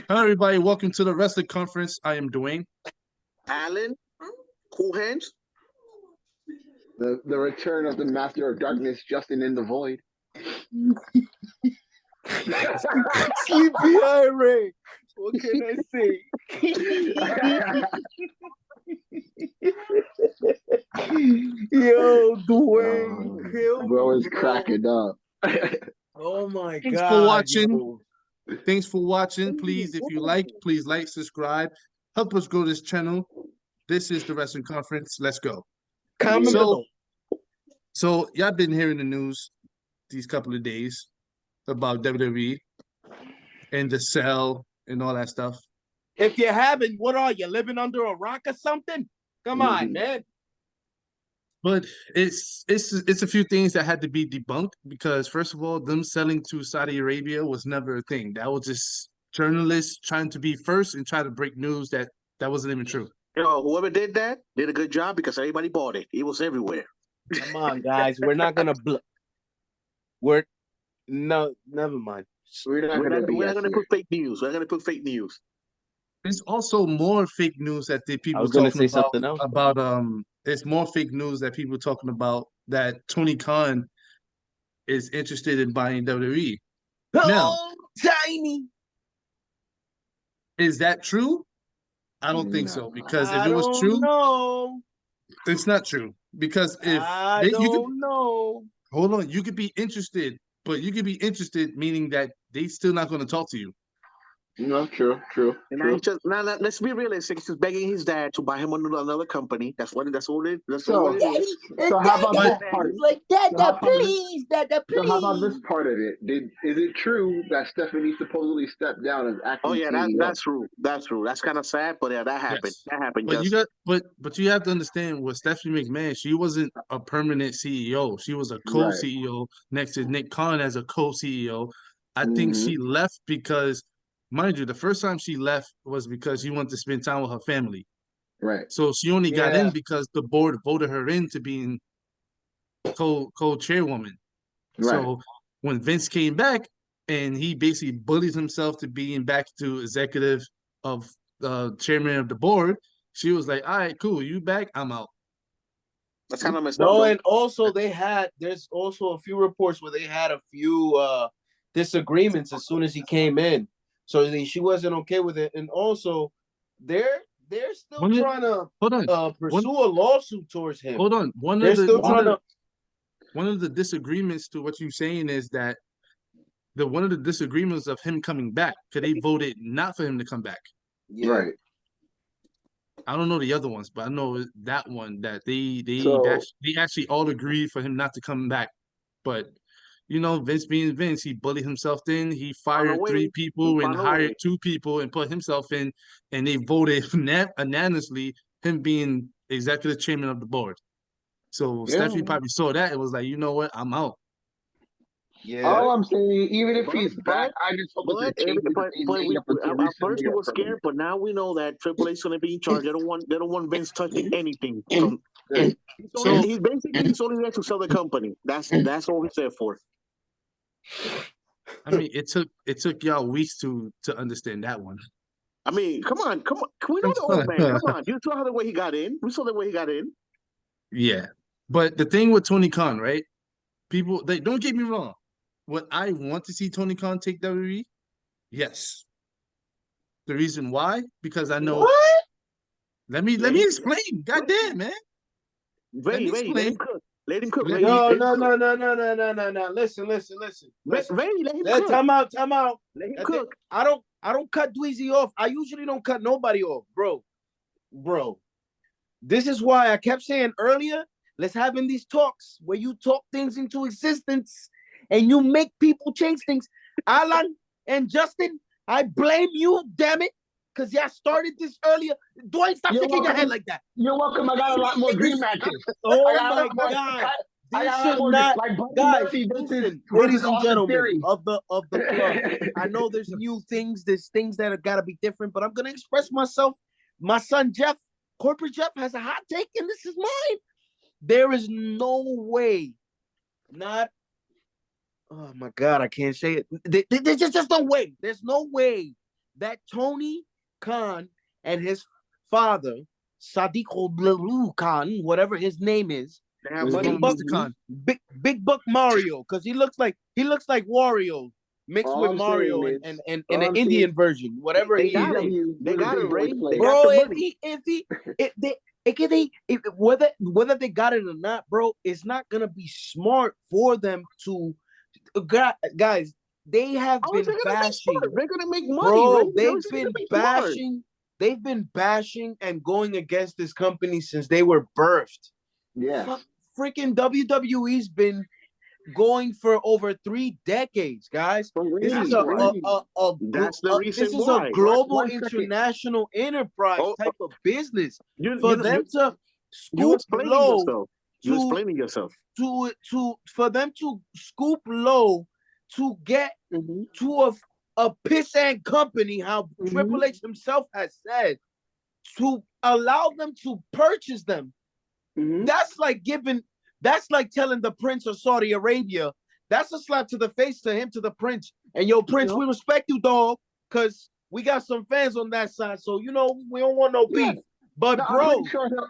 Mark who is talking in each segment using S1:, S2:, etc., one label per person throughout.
S1: Hello, everybody. Welcome to the Wrestling Conference. I am Dwayne.
S2: Alan, cool hands.
S3: The return of the Master of Darkness, Justin in the Void.
S4: Sleepy Ray. What can I say? Yo, Dwayne,
S3: bro is cracking up.
S4: Oh my
S1: Thanks
S4: god!
S1: for watching.
S4: Yo.
S1: Thanks for watching. Please, if you like, please like, subscribe. Help us grow this channel. This is the Wrestling Conference. Let's go. So y'all been hearing the news these couple of days about WWE and the cell and all that stuff.
S4: If you haven't, what are you living under a rock or something? Come on, man.
S1: But it's a few things that had to be debunked because first of all, them selling to Saudi Arabia was never a thing. That was just journalists trying to be first and try to break news that wasn't even true.
S2: Whoever did that did a good job because everybody bought it. It was everywhere.
S4: Come on, guys. We're not gonna no, never mind.
S2: We're not gonna put fake news. We're not gonna put fake news.
S1: There's also more fake news that the people
S4: I was gonna
S1: talking
S4: say something else
S1: about it's more fake news that people talking about that Tony Khan is interested in buying WWE. Now,
S4: Tiny.
S1: Is that true? I don't think so because if it was true, it's not true. Because if hold on, you could be interested, but you could be interested meaning that they still not going to talk to you.
S3: No, true.
S2: And now let's be realistic. He's begging his dad to buy him another company. That's what it is.
S3: So how about this part?
S4: Like Dada, please.
S3: So how about this part of it? Is it true that Stephanie supposedly stepped down as acting?
S2: Oh yeah, that's true. That's true. That's kind of sad, but yeah, that happened. Yes. That happened.
S1: But you have to understand with Stephanie McMahon, she wasn't a permanent CEO. She was a co-CEO next to Nick Khan as a co-CEO. I think she left because, mind you, the first time she left was because she wanted to spend time with her family.
S3: Right.
S1: So she only got in because the board voted her into being co-chairwoman. Right. So when Vince came back and he basically bullied himself to being back to executive of chairman of the board, she was like, all right, cool, you back, I'm out.
S2: That's kind of messed up.
S4: No, and also there's also a few reports where they had a few disagreements as soon as he came in. So she wasn't okay with it. And also they're still trying to pursue a lawsuit towards him.
S1: Hold on. One of the disagreements to what you're saying is that one of the disagreements of him coming back, because they voted not for him to come back.
S4: Yeah. Right.
S1: I don't know the other ones, but I know that one that they actually all agreed for him not to come back. But you know, Vince being Vince, he bullied himself in. He fired 3 people and hired 2 people and put himself in, and they voted unanimously him being executive chairman of the board. So Stephanie probably saw that and was like, you know what, I'm out.
S3: Yeah. All I'm saying, even if he's back, I just hope it's
S2: at first we were scared, but now we know that Triple H is going to be in charge. They don't want Vince touching anything. He's only there to sell the company. That's all he's there for.
S1: I mean, it took y'all weeks to understand that one.
S2: I mean, come on. We know the old man. Come on. You saw the way he got in. We saw the way he got in.
S1: Yeah. But the thing with Tony Khan, right? People, they don't get me wrong. Would I want to see Tony Khan take WWE? Yes. The reason why? Because I know.
S4: What?
S1: Let me explain. Goddamn, man.
S2: Let him cook. Let him cook.
S4: No. Listen.
S2: Let him cook.
S4: Time out.
S2: Let him cook.
S4: I don't cut Dweezy off. I usually don't cut nobody off, bro. This is why I kept saying earlier, let's have in these talks where you talk things into existence and you make people change things. Alan and Justin, I blame you, damn it, because y'all started this earlier. Dwayne, stop shaking your head like that.
S3: You're welcome. I got a lot more dream matches.
S4: Oh my God. This should not, guys, listen, ladies and gentlemen of the club. I know there's new things, there's things that have got to be different, but I'm going to express myself. My son, Jeff, Corporate Jeff, has a hot take, and this is mine. There is no way, oh my God, I can't say it. There's just no way. There's no way that Tony Khan and his father, Sadiq Khan, whatever his name is, Big Buck Mario, because he looks like Wario mixed with Mario and an Indian version, whatever he is.
S2: They got it, Ray. They
S4: bro.
S2: Got the
S4: Whether they got it or not, bro, it's not gonna be smart for them to, guys. They have been bashing.
S2: They're gonna make money,
S4: bro.
S2: right?
S4: They've been bashing. They've been bashing and going against this company since they were birthed.
S3: Yeah.
S4: Freaking WWE's been going for over 3 decades, guys. This is a global international enterprise type of business. For them to scoop low, for them to scoop low to get to a pissant company, how Triple H himself has said, to allow them to purchase them. That's like telling the Prince of Saudi Arabia, that's a slap to the face to him, to the Prince. And yo, Prince, we respect you, dog, because we got some fans on that side. So, we don't want no beef. But, bro,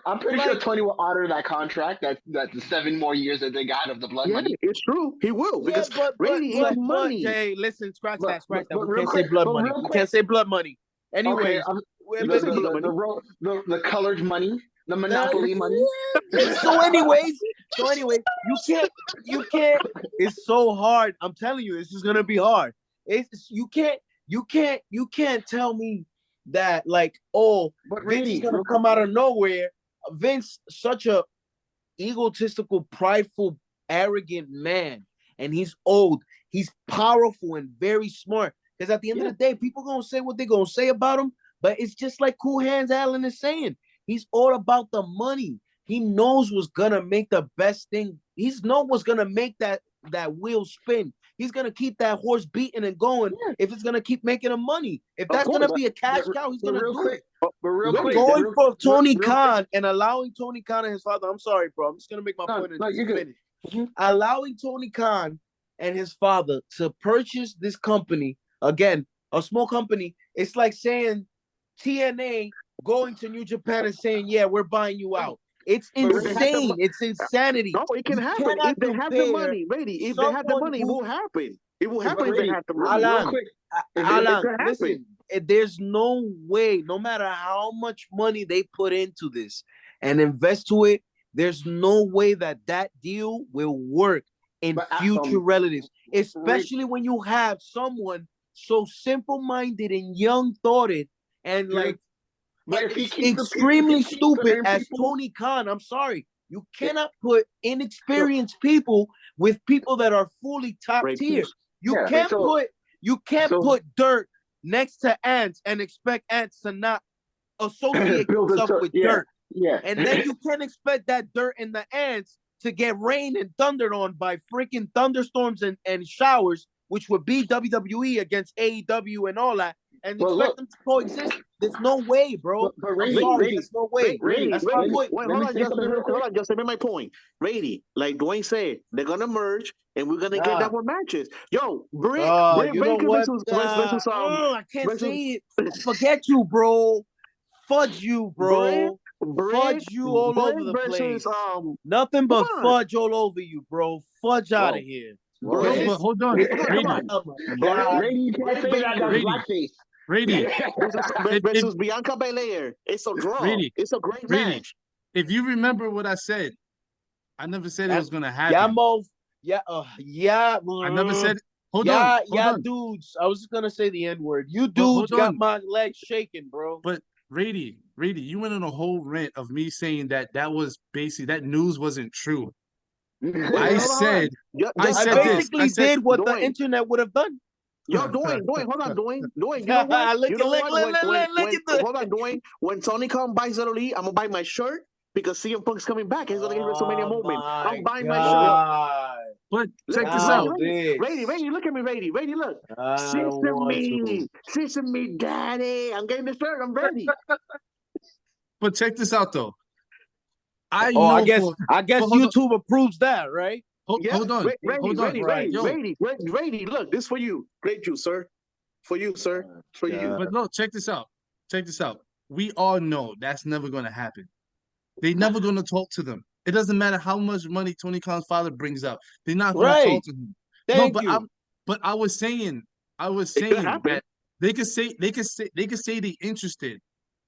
S3: I'm pretty sure Tony will honor that contract. That's the 7 more years that they got of the blood money.
S2: It's true. He will. Because Brady is money.
S4: Jay, listen, scratch that. We can't say blood money. We can't say blood money. Anyway,
S3: the colored money. The monopoly money.
S4: So anyways, you can't. It's so hard. I'm telling you, this is gonna be hard. You can't tell me that Vince is gonna come out of nowhere. Vince, such a egotistical, prideful, arrogant man, and he's old. He's powerful and very smart. Because at the end of the day, people gonna say what they're gonna say about him. But it's just like Cool Hands Allen is saying. He's all about the money. He knows what's gonna make the best thing. He's knows what's gonna make that wheel spin. He's gonna keep that horse beating and going if it's gonna keep making him money. If that's gonna be a cash cow, he's gonna do it. But going for Tony Khan and allowing Tony Khan and his father. I'm sorry, bro. I'm just gonna make my point and finish. Allowing Tony Khan and his father to purchase this company, again, a small company. It's like saying TNA going to New Japan and saying, "Yeah, we're buying you out." It's insane. It's insanity.
S2: No, it can happen if they have the money. Brady, if they have the money, it will happen. It will happen if they have the money.
S4: Alan, listen. There's no way, no matter how much money they put into this and invest to it, there's no way that deal will work in future relatives, especially when you have someone so simple-minded and young-thoughted and extremely stupid as Tony Khan. I'm sorry. You cannot put inexperienced people with people that are fully top tier. You can't put dirt next to ants and expect ants to not associate themselves with dirt.
S3: Yeah.
S4: And then you can't expect that dirt and the ants to get rained and thundered on by freaking thunderstorms and showers, which would be WWE against AEW and all that. And expect them to coexist. There's no way, bro. I'm sorry, there's no way. That's my point.
S2: Hold on, just make my point. Brady, like Dwayne said, they're gonna merge and we're gonna get that one matches. Yo, Baker versus
S4: I can't say it. Forget you, bro. Fudge you, bro. Fudge you all over the place. Nothing but fudge all over you, bro. Fudge out of here.
S1: But hold on, Brady
S2: versus Bianca Belair. It's a draw. It's a great match.
S1: If you remember what I said, I never said it was gonna happen.
S4: I
S1: never said. Hold on.
S4: Dudes. I was just gonna say the N-word. You dudes got my legs shaking, bro.
S1: But Brady, you went on a whole rant of me saying that was basically that news wasn't true. I said
S4: basically did what the internet would have done.
S2: Yo, Dwayne, hold on, Dwayne. You know what? Hold on, Dwayne. When Tony Khan buys the league, I'm gonna buy my shirt because CM Punk's coming back. He's gonna get WrestleMania moment. I'm buying my shirt.
S1: But check this out.
S2: Brady, look at me, Brady, look. Sesame, daddy. I'm getting the shirt. I'm ready.
S1: But check this out, though.
S4: I guess YouTube approves that, right?
S1: Hold on.
S2: Brady, look, this for you. Great juice, sir. For you, sir. For you.
S1: But no, check this out. Check this out. We all know that's never going to happen. They never going to talk to them. It doesn't matter how much money Tony Khan's father brings up. They're not going to talk to him.
S4: Thank you.
S1: But I was saying that they could say they interested,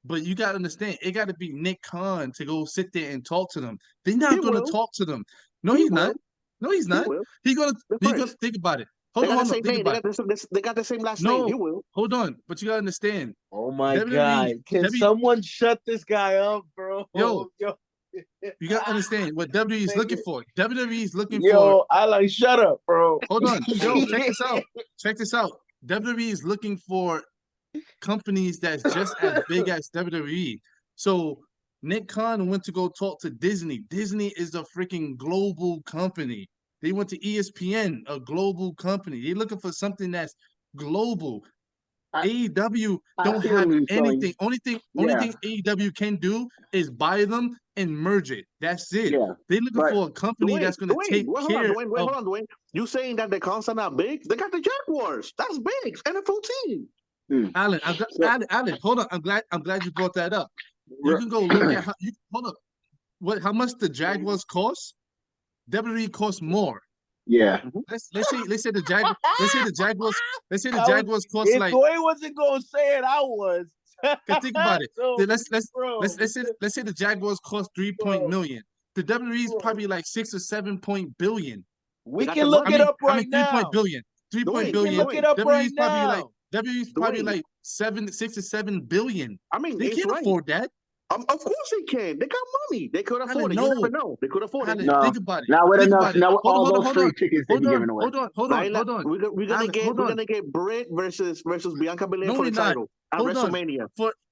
S1: but you gotta understand it got to be Nick Khan to go sit there and talk to them. They're not going to talk to them. No, he's not. No, he's not. He's gonna think about it. Hold on. Think about it.
S2: They got the same last name. He will.
S1: Hold on, but you gotta understand.
S4: Oh my God! Can someone shut this guy up, bro?
S1: Yo. You gotta understand what WWE is looking for. WWE is looking for.
S4: Yo, I like shut up, bro.
S1: Hold on, yo, check this out. Check this out. WWE is looking for companies that's just as big as WWE. So Nick Khan went to go talk to Disney. Disney is a freaking global company. They went to ESPN, a global company. They're looking for something that's global. AEW don't have anything. Only thing AEW can do is buy them and merge it. That's it. Yeah. They're looking for a company that's going to take care of...
S2: Hold on, Dwayne. You saying that the Khans are not big? They got the Jaguars. That's big. NFL team.
S1: Alan, hold on. I'm glad you brought that up. You can go look at hold up. How much the Jaguars cost? WWE costs more.
S3: Yeah.
S1: Let's say the Jaguars cost
S4: if
S1: like.
S4: If Dwayne wasn't gonna say it, I was.
S1: Think about it. So, let's say the Jaguars cost $3 million. The WWE is probably like 6 or 7 billion.
S4: We can look it up right now.
S1: 3 billion. 3 billion.
S4: Look it up right now.
S1: WWE's probably like 6 or 7 billion.
S2: I mean,
S1: they can't afford that.
S2: Of course they can. They got money. They could afford it. You never know. They could afford it.
S1: No. Think about it.
S3: Now with enough. Now with all those free tickets they're giving away.
S2: Hold on. We're gonna get Britt versus Bianca Belair for the title at WrestleMania.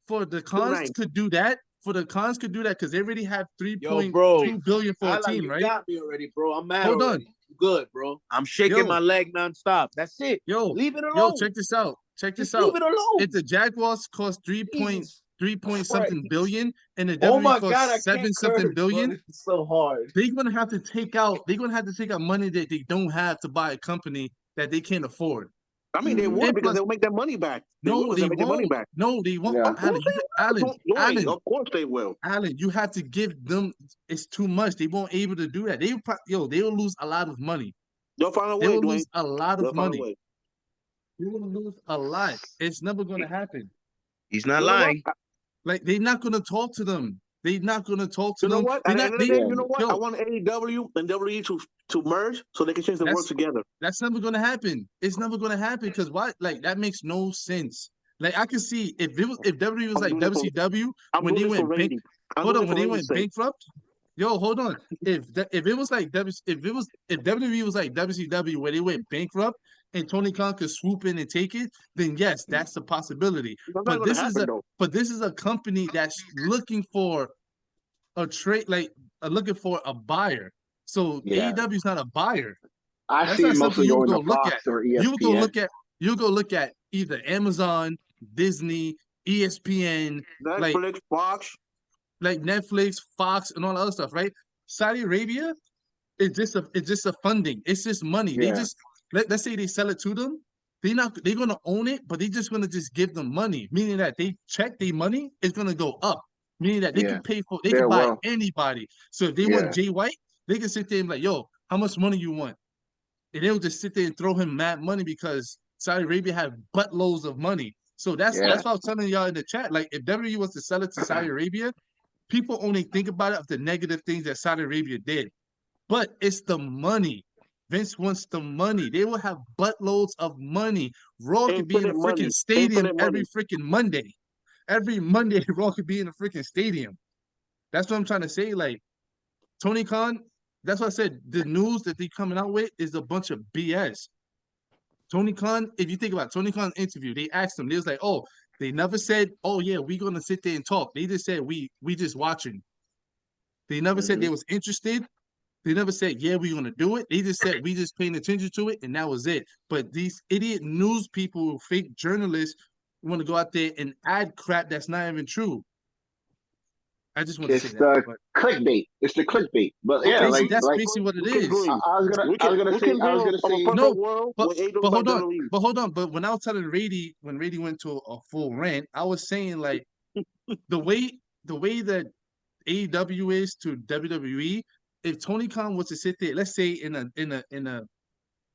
S1: For the Khans to do that. Because they already have 3.2 billion for a team, right?
S4: You got me already, bro. I'm mad. Hold on. Good, bro. I'm shaking my leg nonstop. That's it. Leave it alone.
S1: Check this out.
S4: Leave it alone.
S1: If the Jaguars cost 3 point something billion, and the WWE costs 7 something billion.
S4: It's so hard.
S1: They're gonna have to take out money that they don't have to buy a company that they can't afford.
S2: I mean, they would because they'll make their money back.
S1: They won't. No, they won't.
S2: Yeah. Alan, of course they will.
S1: Alan, you have to give them. It's too much. They won't able to do that. They will lose a lot of money.
S2: They'll find a way.
S1: They will lose a lot of money. They will lose a lot. It's never gonna happen.
S4: He's not lying.
S1: Like, they're not going to talk to them. They're not going to talk to them.
S2: What? You know what? I want AEW and WWE to merge so they can change the world together.
S1: That's never going to happen. It's never going to happen because why? Like, that makes no sense. Like, I can see if WWE was like WCW when they went bankrupt. Hold on, when they went bankrupt. Yo, hold on. If WWE was like WCW where they went bankrupt and Tony Khan could swoop in and take it, then yes, that's a possibility. But this is a company that's looking for a trade, looking for a buyer. So AEW is not a buyer.
S3: I see mostly going to Fox or ESPN.
S1: You go look at either Amazon, Disney, ESPN,
S2: Netflix, Fox.
S1: Like Netflix, Fox, and all the other stuff, right? Saudi Arabia, it's just a funding. It's just money. Yeah. They just let's say they sell it to them. They're gonna own it, but they're just gonna just give them money, meaning that they check their money is gonna go up, meaning that they can pay for can buy anybody. So if they want Jay White, they can sit there and be like, yo, how much money you want? And they'll just sit there and throw him mad money because Saudi Arabia have buttloads of money. So that's why I was telling y'all in the chat. Like if WWE was to sell it to Saudi Arabia, people only think about it of the negative things that Saudi Arabia did. But it's the money. Vince wants the money. They will have buttloads of money. Raw could be in a freaking stadium every freaking Monday. Every Monday, Raw could be in a freaking stadium. That's what I'm trying to say. Like, Tony Khan, that's what I said. The news that they coming out with is a bunch of BS. Tony Khan, if you think about it, Tony Khan's interview, they asked him, they was like, oh, they never said, oh, yeah, we're going to sit there and talk. They just said, we just watching. They never said they was interested. They never said, yeah, we're going to do it. They just said, we just paying attention to it, and that was it. But these idiot news people, fake journalists, want to go out there and add crap that's not even true. I just want to say
S3: It's
S1: that.
S3: the
S1: But
S3: clickbait. It's the clickbait. But yeah,
S1: that's basically what it is.
S3: I was gonna say
S1: No,
S2: world
S1: but
S2: with AEW
S1: but
S2: by
S1: hold on,
S2: WWE.
S1: but hold on. But when I was telling Rady, when Rady went to a full rant, I was saying like the way that AEW is to WWE. If Tony Khan was to sit there, let's say in a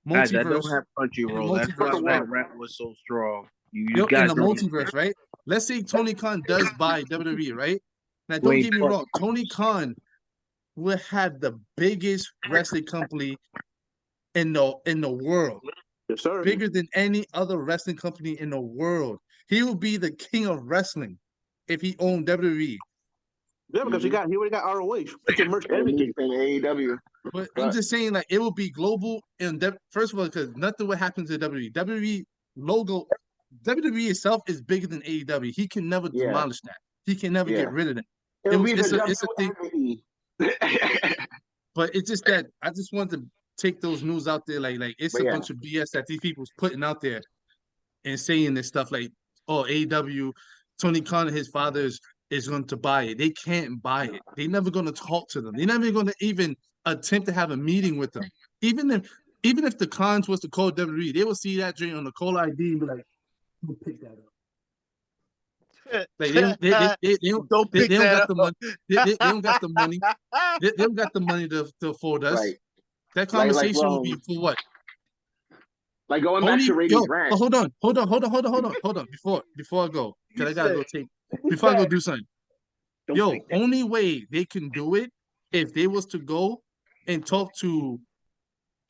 S4: Guys, I don't
S1: multiverse,
S4: have Crunchyroll. That's why that rant was so strong. You
S1: in
S4: guys
S1: the
S4: don't
S1: multiverse, right? Let's say Tony Khan does buy WWE, right? Now, don't
S4: wait.
S1: get me wrong. Tony Khan will have the biggest wrestling company in the world,
S2: Yes, sir.
S1: bigger than any other wrestling company in the world. He will be the king of wrestling if he owned WWE.
S2: Yeah, because he already got ROH. He can merge everything.
S3: In AEW.
S1: But I'm just saying, like, it will be global. And first of all, because nothing will happen to WWE. WWE logo, WWE itself is bigger than AEW. He can never demolish that. He can never get rid of it.
S3: It'll be the
S1: It's a thing. But it's just that I just want to take those news out there. Like it's a bunch of BS that these people's putting out there and saying this stuff like, oh, AEW, Tony Khan and his father is going to buy it. They can't buy it. They're never going to talk to them. They're never going to even attempt to have a meeting with them. Even if the Khans was to call WWE, they will see that joint on the call ID and be like, "We'll pick that up." Like they don't got the money. They don't got the money. They don't got the money to afford us.
S3: Right.
S1: That conversation will be for what?
S3: Like going back to Rady's rant.
S1: Hold on. Before I go, because I gotta go take. Before I go do something. Only way they can do it if they was to go and talk to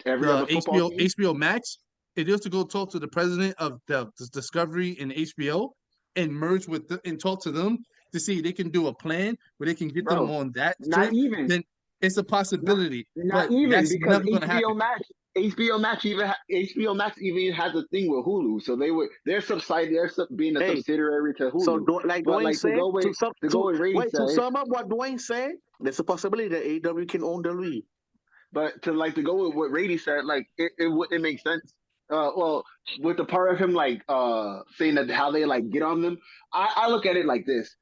S1: the HBO Max. If they was to go talk to the president of the Discovery and HBO and merge with them and talk to them to see if they can do a plan where they can get them on that. Then it's a possibility.
S3: Not
S1: but
S3: even
S1: that's
S3: because
S1: never gonna happen.
S3: HBO Max even has a thing with Hulu, so they're being a subsidiary to Hulu.
S2: So like Dwayne said, to
S3: said,
S2: sum up what Dwayne said, there's a possibility that AEW can own the league.
S3: But to go with what Rady said, like it makes sense. Well, with the part of him saying that how they get on them, I look at it like this: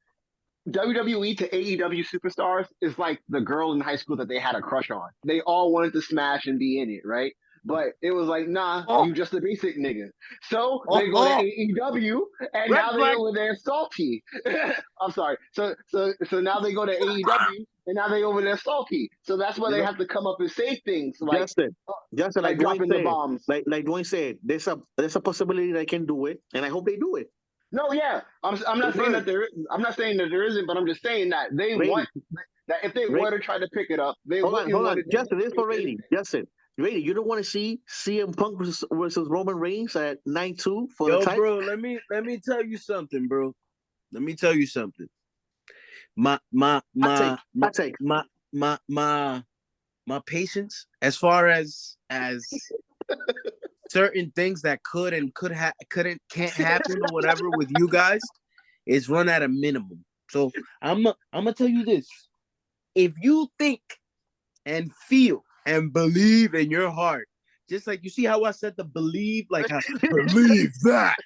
S3: WWE to AEW superstars is like the girl in high school that they had a crush on. They all wanted to smash and be in it, right? But it was like, nah, you just a basic nigga. So they go to AEW, and now they're over there salty. I'm sorry. So now they go to AEW, and now they over there salty. So that's why they have to come up and say things like
S2: Justin, like
S3: dropping the bombs.
S2: Like Dwayne said, there's a possibility they can do it, and I hope they do it.
S3: No, yeah, I'm not saying that there isn't. I'm not saying that there isn't, but I'm just saying that they want that if they were to try to pick it up, they
S2: hold on. Justin, this for Rady. Justin, Rady, you don't want to see CM Punk versus Roman Reigns at 9-2 for the title?
S4: Bro, let me tell you something, bro. Let me tell you something. My patience as far as certain things that can't happen or whatever with you guys is run at a minimum. So I'm gonna tell you this: if you think and feel and believe in your heart, just like you see how I said the believe, like I believe that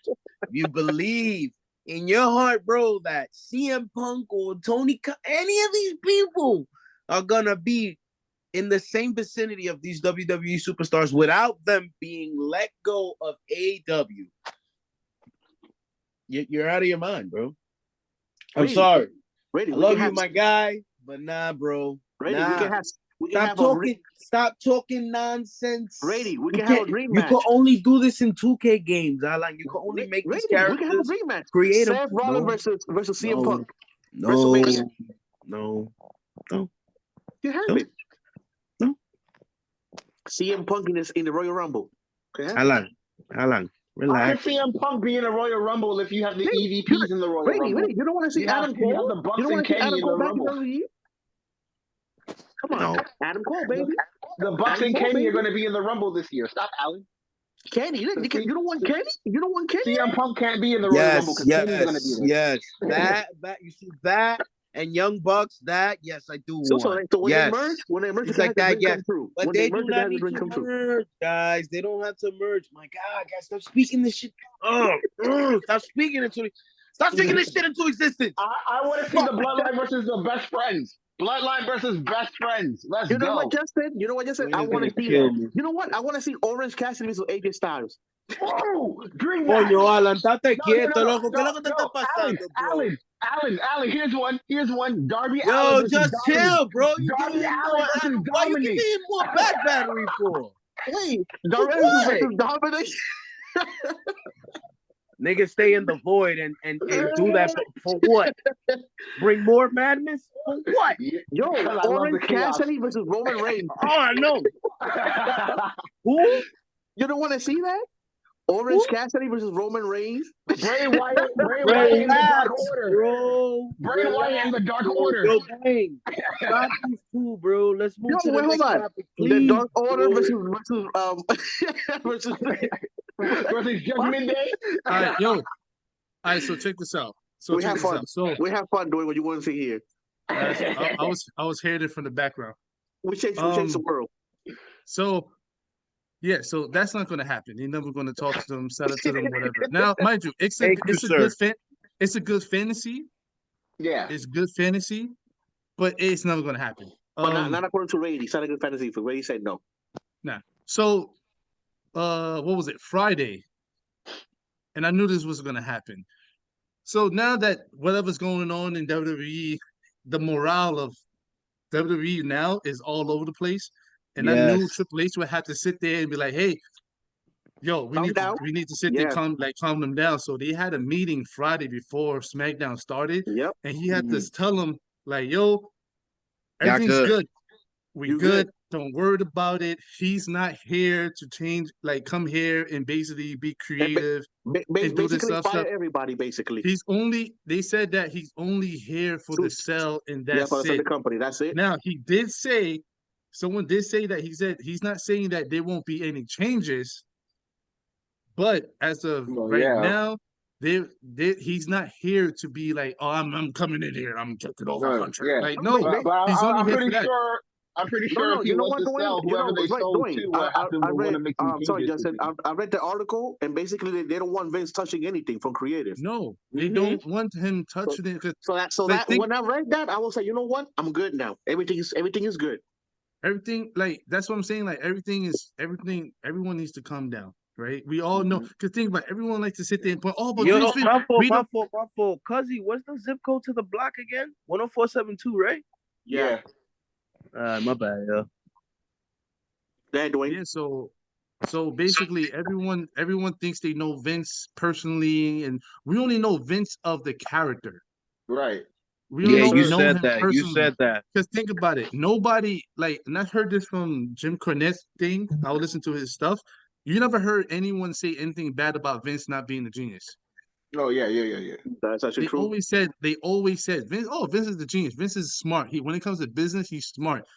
S4: you believe in your heart, bro, that CM Punk or Tony, any of these people are gonna be in the same vicinity of these WWE superstars without them being let go of AEW, you're out of your mind, bro. I'm sorry. I love you, my guy, but nah, bro. Stop talking nonsense.
S2: Rady, we can have a dream match.
S4: You can only do this in 2K games, Alan. You can only make these characters. We can have a dream match. Create
S2: Seth Rollins versus CM Punk.
S4: No.
S2: You have it. CM Punk in the Royal Rumble.
S4: Alan, relax.
S3: How can CM Punk be in a Royal Rumble if you have the EVPs in the Royal Rumble?
S2: Really? You don't want to see Adam Cole?
S3: You have the Bucks and Kenny in the Rumble.
S2: Come on, Adam Cole, baby.
S3: The Bucks and Kenny are going to be in the Rumble this year. Stop, Alan.
S2: Kenny, you don't want Kenny? You don't want Kenny?
S3: CM Punk can't be in the Royal Rumble because Kenny's going to be there.
S4: Yes, that you see that. And Young Bucks, that yes, I do want.
S2: So when they merge,
S4: it's like that, yes. But they do not need to merge, guys. They don't have to merge. My God, guys, stop speaking this shit. Stop speaking it to me. Stop speaking this shit into existence.
S3: I want to see the Bloodline versus the Best Friends. Bloodline versus Best Friends. Let's
S2: You know
S3: go.
S2: what, Justin? You know what, Justin? I want to see that. You know what? I want to see Orange Cassidy versus AJ Styles.
S3: Oh, bring that.
S4: Coño, Alan, estate
S3: No,
S4: quieto, loco. ¿Qué es lo que te está pasando, bro?
S3: Alan, here's one. Darby
S4: Yo,
S3: Allin versus
S4: just
S3: Dominic.
S4: chill, bro. You
S3: Darby
S4: giving him
S3: Allin
S4: more
S3: versus
S4: ammo. Why you
S3: Dominic.
S4: giving him more back battery for?
S2: Wait, Darby Allin versus Dominic?
S4: Niggas stay in the void and do that for what? Bring more madness? For what?
S2: Yo, Orange Cassidy versus Roman Reigns.
S4: Oh, I know. Who?
S2: You don't want to see that? Orange Cassidy versus Roman Reigns.
S3: Bray Wyatt in the Dark Order,
S4: bro.
S3: Bray Wyatt in the Dark Order.
S4: Yo, bang. Stop these two, bro. Let's move to the next topic, please.
S2: The Dark Order versus
S3: Judgment Day.
S1: All right, yo. All right, so check this out. So
S2: we have fun. So we have fun doing what you want to see here.
S1: I was hearing it from the background.
S2: We change the world.
S1: So yeah, so that's not going to happen. You're never going to talk to them, sell it to them, whatever. Now, mind you, it's a good fantasy.
S3: Yeah,
S1: it's good fantasy, but it's never going to happen.
S2: But not according to Rady. It's not a good fantasy for Rady said no.
S1: Nah. So, what was it? Friday, and I knew this was going to happen. So now that whatever's going on in WWE, the morale of WWE now is all over the place. And I knew Triple H would have to sit there and be like, "Hey, yo, we need to sit there, calm them down." So they had a meeting Friday before SmackDown started, and he had to tell them like, "Yo, everything's good. We good. Don't worry about it. He's not here to change. Like, come here and basically be creative and do this stuff.
S2: Everybody, basically.
S1: They said that he's only here for the sell, and that's it.
S2: The company. That's it.
S1: Now he did say." Someone did say that he said he's not saying that there won't be any changes, but as of now, he's not here to be like, "Oh, I'm coming in here, I'm taking over country."
S3: Yeah.
S1: Like, no, he's only here for that.
S3: I'm pretty sure if he wants to sell whoever they sold to,
S2: sorry, Justin. I read the article, and basically they don't want Vince touching anything from creative.
S1: No, they don't want him touching it.
S2: When I read that, I was like, you know what? I'm good now. Everything is good.
S1: Everything, like, that's what I'm saying. Like, everything. Everyone needs to calm down, right? We all know. Because think about it, everyone likes to sit there and point, "Oh, but
S4: my fault. Cuzzy, what's the zip code to the block again? 10472, right?
S3: Yeah.
S4: My bad, yo.
S2: Dwayne.
S1: Yeah, so basically everyone thinks they know Vince personally, and we only know Vince of the character.
S3: Right.
S4: You said that.
S1: Because think about it. Nobody, like, and I heard this from Jim Cornette's thing. I'll listen to his stuff. You never heard anyone say anything bad about Vince not being a genius.
S3: Oh, yeah.
S2: That's actually true.
S1: They always said, Vince is the genius. Vince is smart. When it comes to business, he's smart.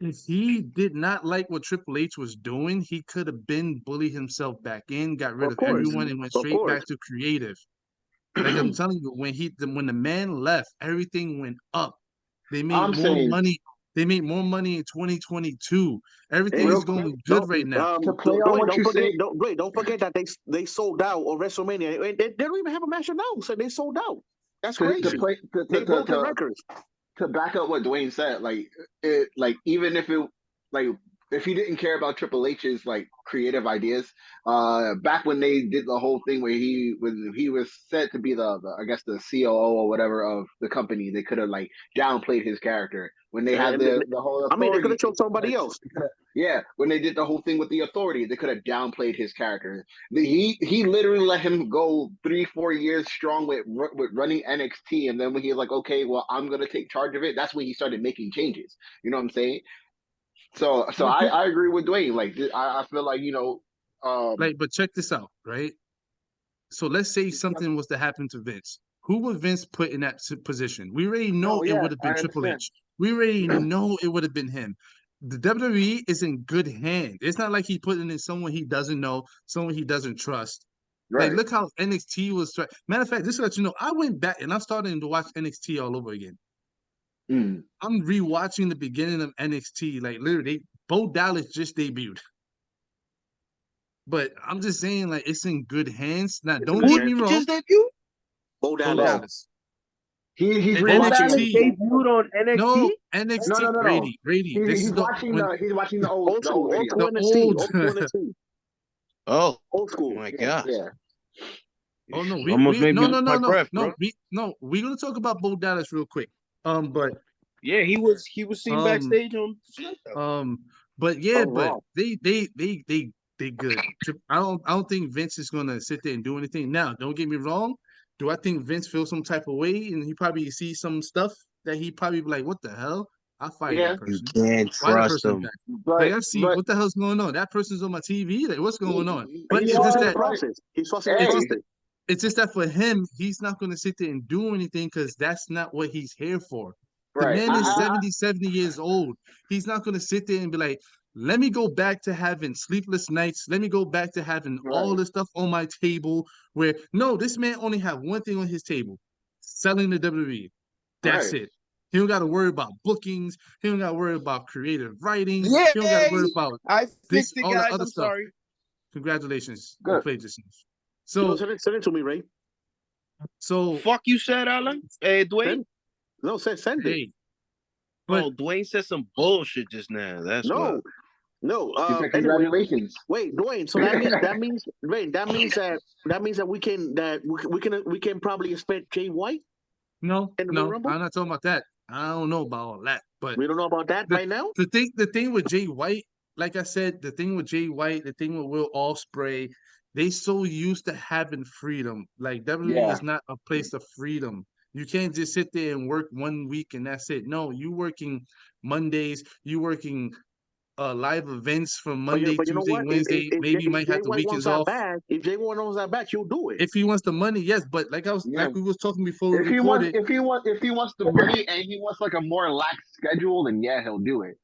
S1: If he did not like what Triple H was doing, he could have been bullied himself back in, got rid of everyone, and went straight back to creative. Like I'm telling you, when the man left, everything went up. They made more money. They made more money in 2022. Everything is going good right now.
S2: Don't forget that they sold out on WrestleMania. They don't even have a match now, so they sold out. That's crazy. They broke the records.
S3: To back up what Dwayne said, even if he didn't care about Triple H's like creative ideas, back when they did the whole thing when he was said to be the I guess the COO or whatever of the company, they could have like downplayed his character when they had the whole.
S2: They could have chose somebody else.
S3: Yeah, when they did the whole thing with the Authority, they could have downplayed his character. He literally let him go 3-4 years strong with running NXT, and then when he was like, okay, well, I'm gonna take charge of it, that's when he started making changes. You know what I'm saying? So I agree with Dwayne. Like I feel like
S1: but check this out, right? So let's say something was to happen to Vince. Who would Vince put in that position? We already know it would have been Triple H. We already know it would have been him. The WWE is in good hands. It's not like he putting in someone he doesn't know, someone he doesn't trust. Right. Like, look how NXT was. Matter of fact, just to let you know, I went back and I'm starting to watch NXT all over again. I'm rewatching the beginning of NXT. Like, literally, Bo Dallas just debuted. But I'm just saying, like, it's in good hands. Now, don't get me wrong.
S4: Just debut?
S1: Dallas.
S3: He's
S1: NXT
S4: debuted on NXT.
S1: No, NXT.
S3: No.
S1: Brady.
S3: He's watching the old video.
S2: Old NXT.
S4: Oh,
S2: old school.
S4: My God.
S3: Yeah.
S1: Oh no,
S4: Almost made me lose my breath,
S1: no. We're gonna talk about Bo Dallas real quick. But
S4: yeah, he was seen backstage on.
S1: but yeah, but they good. I don't think Vince is gonna sit there and do anything. Now, don't get me wrong. Do I think Vince feels some type of way and he probably sees some stuff that he probably be like, what the hell? I'll fire that person.
S4: You can't trust him.
S1: Like I see what the hell's going on. That person's on my TV. Like what's going on? But it's just that
S2: process.
S1: it's just that for him, he's not going to sit there and do anything because that's not what he's here for. The man is 70 years old. He's not going to sit there and be like, let me go back to having sleepless nights. Let me go back to having all this stuff on my table where, no, this man only have one thing on his table, selling the WWE. That's it. He don't got to worry about bookings. He don't got to worry about creative writing.
S4: Yeah,
S1: he don't got to worry about
S4: all
S1: the
S4: guys.
S1: other
S4: I'm
S1: stuff.
S4: sorry.
S1: Congratulations.
S3: Good.
S1: You played yourself. So
S2: send it to me, Ray.
S1: So
S4: fuck you said, Alan. Hey, Dwayne.
S2: Send it.
S4: But Dwayne said some bullshit just now. That's
S2: no.
S3: Congratulations.
S2: Wait, Dwayne. So that means that we can probably expect Jay White.
S1: No, I'm not talking about that. I don't know about all that, but
S2: we don't know about that right now.
S1: The thing with Jay White, like I said, the thing with Jay White, the thing with Will Ospreay, they so used to having freedom. Like WWE is not a place of freedom. You can't just sit there and work 1 week and that's it. No, you working Mondays, you working live events from Monday, Tuesday, Wednesday. Maybe you might have the weekends off.
S2: If Jay White wants that back, he'll do it.
S1: If he wants the money, yes. But like we was talking before we recorded.
S3: If he wants the money and he wants like a more lax schedule, then he'll do it.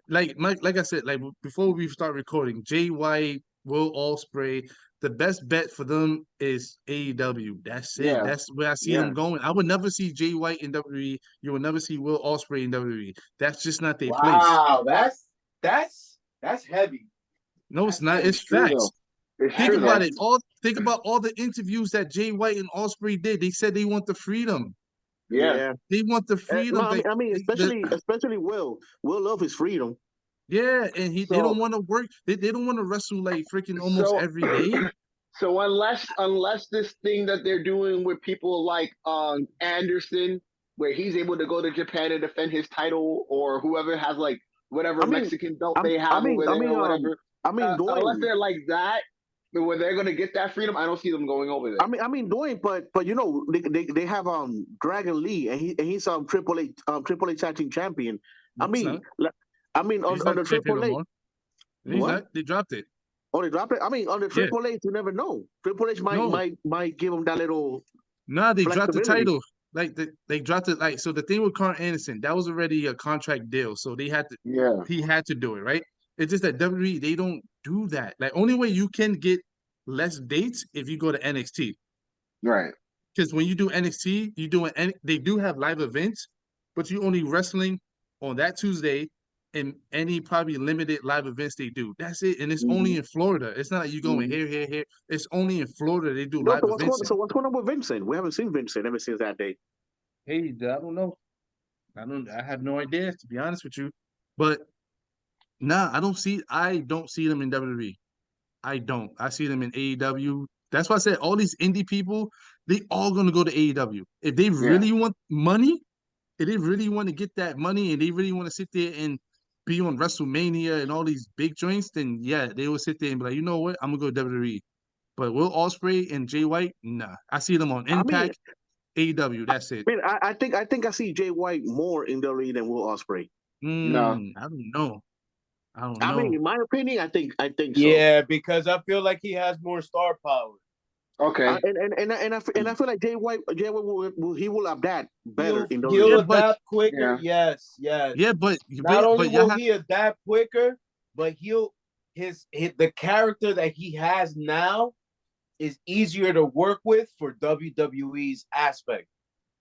S1: Like I said, like before we start recording, Jay White, Will Ospreay, the best bet for them is AEW. That's it. That's where I see them going. I would never see Jay White in WWE. You will never see Will Ospreay in WWE. That's just not their place.
S4: Wow, that's heavy.
S1: No, it's not. It's facts. Think about it. Think about all the interviews that Jay White and Ospreay did. They said they want the freedom.
S3: Yeah.
S1: They want the freedom.
S2: Especially Will. Will love his freedom.
S1: Yeah, and they don't want to work. They don't want to wrestle like freaking almost every day.
S3: So unless this thing that they're doing with people like Anderson, where he's able to go to Japan and defend his title, or whoever has like whatever Mexican belt they have over there or whatever. Unless they're like that, where they're gonna get that freedom, I don't see them going over there.
S2: I mean, Dwayne, but you know they have Dragon Lee and he's Triple H tag team champion. On the Triple H,
S1: they dropped it.
S2: Oh, they dropped it. I mean, on the Triple H, you never know. Triple H might give him that little.
S1: No, they dropped the title. Like they dropped it. Like so, the thing with Carl Anderson, that was already a contract deal, so they had to.
S3: Yeah.
S1: He had to do it, right? It's just that WWE they don't do that. Like only way you can get less dates if you go to NXT,
S3: right?
S1: Because when you do NXT, they do have live events, but you only wrestling on that Tuesday and any probably limited live events they do. That's it, and it's only in Florida. It's not like you going here. It's only in Florida they do live events.
S2: So what's going on with Vincent? We haven't seen Vincent ever since that day.
S1: Hey, I don't know. I have no idea, to be honest with you. But nah, I don't see them in WWE. I don't. I see them in AEW. That's why I said all these indie people, they all gonna go to AEW. If they really want money, if they really want to get that money and they really want to sit there and be on WrestleMania and all these big joints, then they will sit there and be like, you know what, I'm gonna go to WWE. But Will Ospreay and Jay White, nah. I see them on Impact, AEW. That's it.
S2: I think I see Jay White more in WWE than Will Ospreay.
S3: No,
S1: I don't know.
S2: I mean, in my opinion, I think so.
S4: Yeah, because I feel like he has more star power.
S3: Okay.
S2: And I feel like Jay White will adapt better in WWE.
S4: He'll adapt quicker. Yeah. Yes.
S1: Yeah, but
S4: not only will he adapt quicker, but the character that he has now is easier to work with for WWE's aspect.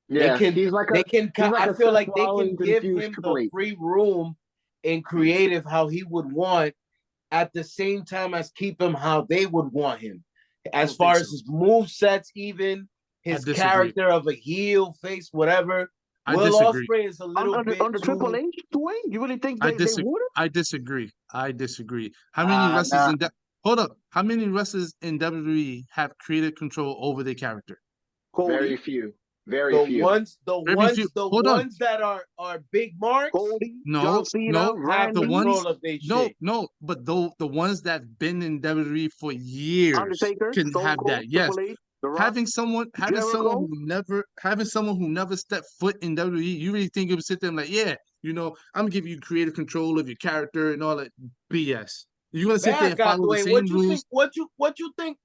S3: Yeah,
S4: I feel like they can give him the free room and creative how he would want, at the same time as keep him how they would want him. As far as his move sets, even his character of a heel, face, whatever. Will Ospreay is a little bit
S2: under Triple H, Dwayne. You really think they would?
S1: I disagree. How many wrestlers in that? Hold up. How many wrestlers in WWE have creative control over their character?
S3: Cody. Very few. Very few.
S4: The ones that are big marks.
S2: Cody,
S1: John Cena,
S2: Randy.
S1: But the ones that've been in WWE for years
S2: Undertaker,
S1: can have that. Yes. Having someone who never stepped foot in WWE, you really think it would sit there and like, yeah, I'm gonna give you creative control of your character and all that BS. You're gonna sit there and follow the same rules.
S4: What you think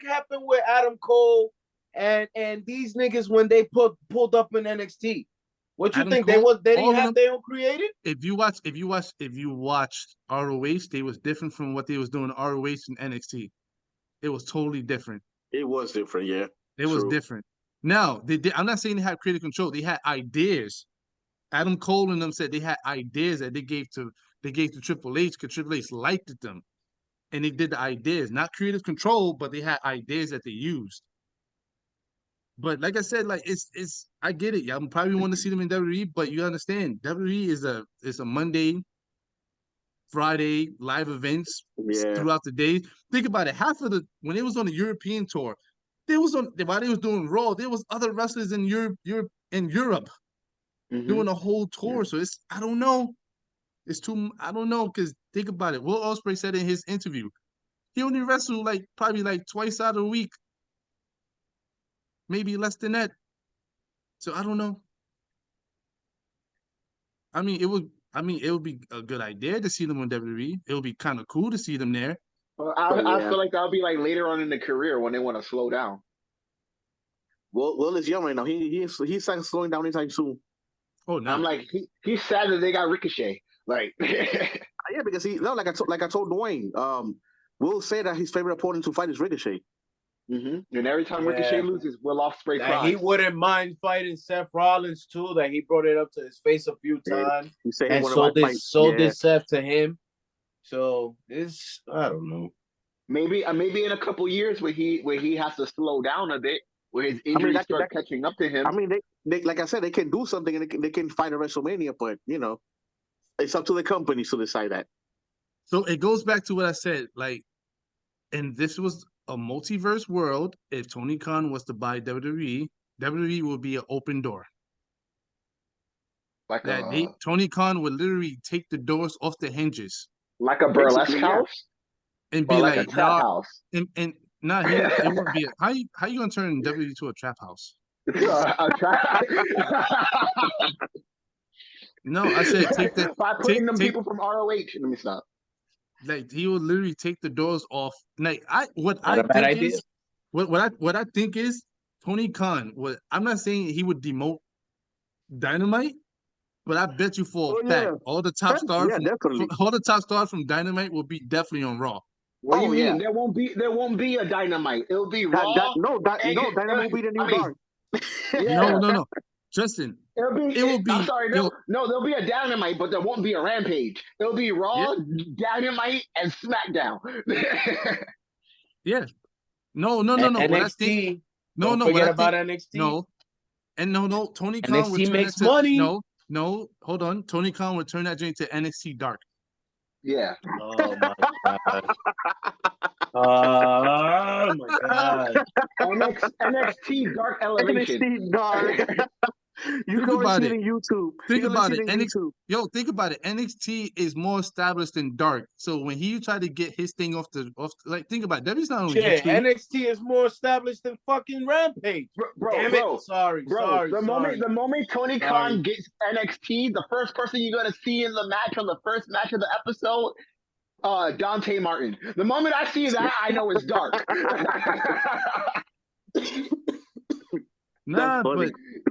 S4: happened with Adam Cole and these niggas when they pulled up in NXT? What you think Cole, they didn't have their own creative?
S1: If you watched ROH, they was different from what they was doing in ROH and NXT. It was totally different.
S2: It was different, yeah.
S1: It was different. Now, I'm not saying they had creative control. They had ideas. Adam Cole and them said they had ideas that they gave to Triple H because Triple H liked them. And they did the ideas. Not creative control, but they had ideas that they used. But like I said, like it's I get it. I probably want to see them in WWE, but you understand, WWE is a Monday, Friday live events throughout the day. Think about it. When it was on the European tour, while they was doing Raw, there was other wrestlers in Europe doing a whole tour. So I don't know. I don't know, because think about it. Will Ospreay said in his interview, he only wrestled probably twice out of a week. Maybe less than that. So I don't know. I mean, it would be a good idea to see them on WWE. It would be kind of cool to see them there.
S3: Well, I feel like that'll be later on in the career when they want to slow down.
S2: Will is young right now. He's slowing down anytime soon.
S1: Oh no!
S3: I'm like he's sad that they got Ricochet.
S2: Yeah, because like I told Dwayne, Will say that his favorite opponent to fight is Ricochet.
S3: Mm-hmm. And every time Ricochet loses, Will Ospreay cries.
S4: He wouldn't mind fighting Seth Rollins too. That he brought it up to his face a few times, and so did Seth to him. So I don't know.
S3: Maybe in a couple years where he has to slow down a bit, where his injuries start catching up to him.
S2: I mean, they like I said, they can do something and they can fight at WrestleMania, but it's up to the companies to decide that.
S1: So it goes back to what I said, and this was a multiverse world. If Tony Khan was to buy WWE would be an open door. Tony Khan would literally take the doors off the hinges,
S3: like a burlesque house,
S1: and be like a
S3: trap house.
S1: And it wouldn't be. How you gonna turn WWE to a trap house? No, I said take the
S3: by putting people from ROH. Let me stop.
S1: He will literally take the doors off. What I think is Tony Khan would. I'm not saying he would demote Dynamite, but I bet you for a fact all the top stars from Dynamite will be definitely on Raw.
S3: What do you mean? There won't be a Dynamite. It'll be Raw.
S2: Dynamite will be the new Dark.
S1: No. Justin, it will be.
S3: I'm sorry, no, there'll be a Dynamite, but there won't be a Rampage. It'll be Raw, Dynamite, and SmackDown.
S1: Yeah. No.
S4: NXT.
S1: What I think,
S4: don't forget about NXT.
S1: No. Tony Khan
S4: NXT would makes money.
S1: No, hold on. Tony Khan would turn that joint to NXT Dark.
S3: Yeah.
S4: Oh my god.
S3: NXT Dark Elevation.
S2: NXT Dark. You can only see it on YouTube.
S1: Think about it. Think about it. NXT is more established than Dark. So when he tried to get his thing off, think about it. W's not on YouTube.
S4: NXT is more established than fucking Rampage.
S3: Bro.
S4: Sorry.
S3: The moment Tony Khan gets NXT, the first person you're gonna see in the match on the first match of the episode, Dante Martin. The moment I see that, I know it's Dark.
S1: Nah, but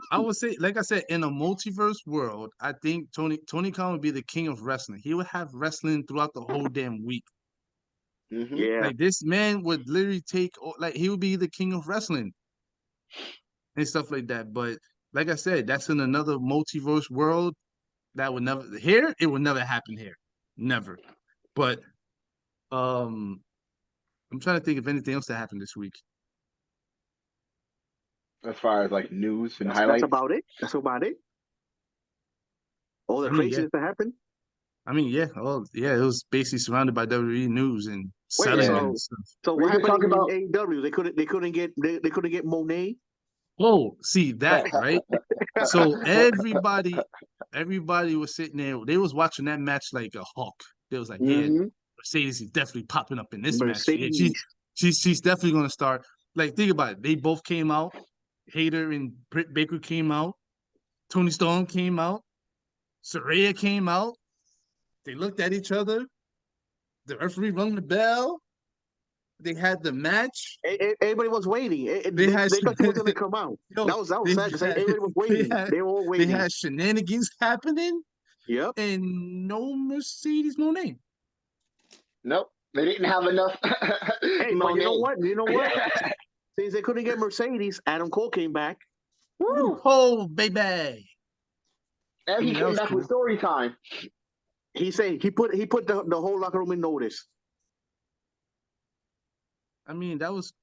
S1: I would say, like I said, in a multiverse world, I think Tony Khan would be the king of wrestling. He would have wrestling throughout the whole damn week.
S2: Mm-hmm. Yeah,
S1: like this man would literally he would be the king of wrestling and stuff like that. But like I said, that's in another multiverse world that would never it would never happen here, never. But I'm trying to think of anything else that happened this week.
S3: as far as like news and
S2: That's
S3: highlights.
S2: about it. That's about it. All the craziness that happened.
S1: I mean, yeah. Well, yeah, it was basically surrounded by WWE news and
S2: Wait,
S1: selling and stuff.
S2: so what happened in AEW? They couldn't get Monet.
S1: Oh, see that, right? So everybody was sitting there. They was watching that match like a hawk. They was like, yeah, Mercedes is definitely popping up in this match. Yeah, she's definitely gonna start. Like, think about it. They both came out. Hayter and Britt Baker came out. Tony Storm came out. Saraya came out. They looked at each other. The referee rung the bell. They had the match.
S2: Everybody was waiting. They thought she was gonna come out. Yo, that was sad because everybody was waiting. They were all waiting.
S1: They had shenanigans happening.
S2: Yep.
S1: And no Mercedes Monet.
S3: Nope. They didn't have enough.
S2: Hey, but you know what? Since they couldn't get Mercedes, Adam Cole came back.
S1: Woo! Oh, baby.
S3: And he came back with story time.
S2: He said he put the whole locker room in notice.
S1: I mean, it was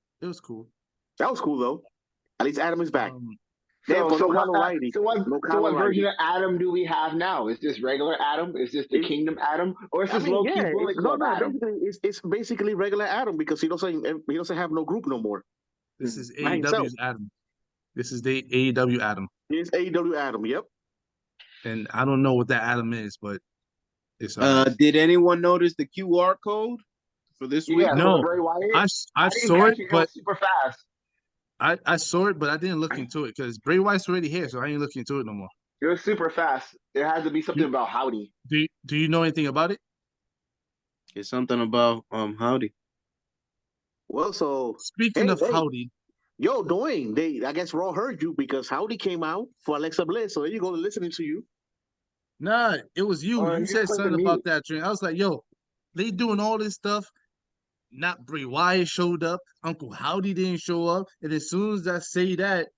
S1: cool.
S2: That was cool though. At least Adam is back.
S3: So what version of Adam do we have now? Is this regular Adam? Is this the Kingdom Adam? Or is this low-key Bullet Club Adam?
S2: It's basically regular Adam because he doesn't have no group no more.
S1: This is AEW's Adam. This is the AEW Adam.
S2: It's AEW Adam, yep.
S1: And I don't know what that Adam is, but it's
S4: did anyone notice the QR code for this week?
S1: No, I saw it, but
S3: super fast.
S1: I saw it, but I didn't look into it because Bray Wyatt's already here, so I ain't looking into it no more.
S3: It was super fast. It has to be something about Howdy.
S1: Do you know anything about it?
S4: It's something about Howdy.
S2: Well, so
S1: speaking of Howdy,
S2: yo, Dwayne, I guess Raw heard you because Howdy came out for Alexa Bliss, so there you go, listening to you.
S1: Nah, it was you. You said something about that dream. I was like, yo, they doing all this stuff. Not Bray Wyatt showed up. Uncle Howdy didn't show up. And as soon as I say that,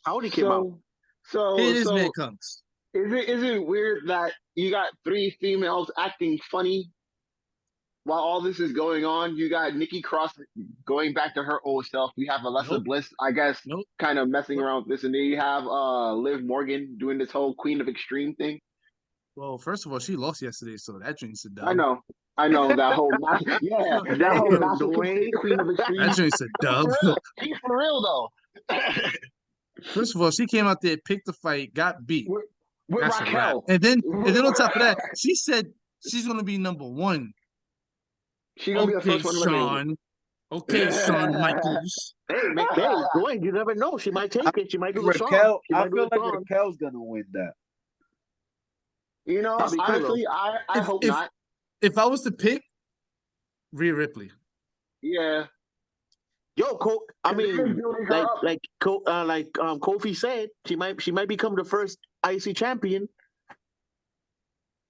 S2: Howdy came out.
S1: So here this man comes.
S3: Is it weird that you got 3 females acting funny while all this is going on? You got Nikki Cross going back to her old self. You have Alexa Bliss, I guess, kind of messing around with this, and then you have Liv Morgan doing this whole Queen of Extreme thing.
S1: Well, first of all, she lost yesterday, so that drink's a dub.
S3: I know that whole that whole massive Queen of Extreme.
S1: That drink's a dub.
S3: She's for real though.
S1: First of all, she came out there, picked the fight, got beat.
S3: With
S1: That's
S3: Raquel.
S1: a wrap. And then on top of that, she said she's gonna be number 1.
S3: She's gonna be the first one
S1: Shawn. Okay, Shawn Michaels.
S2: Hey, Dwayne, you never know. She might take it. She might do the
S4: Raquel. I feel like Raquel's gonna win that.
S3: You know, honestly, I hope not.
S1: If I was to pick, Rhea Ripley.
S3: Yeah.
S2: Yo, Kofi said, she might become the first IC champion.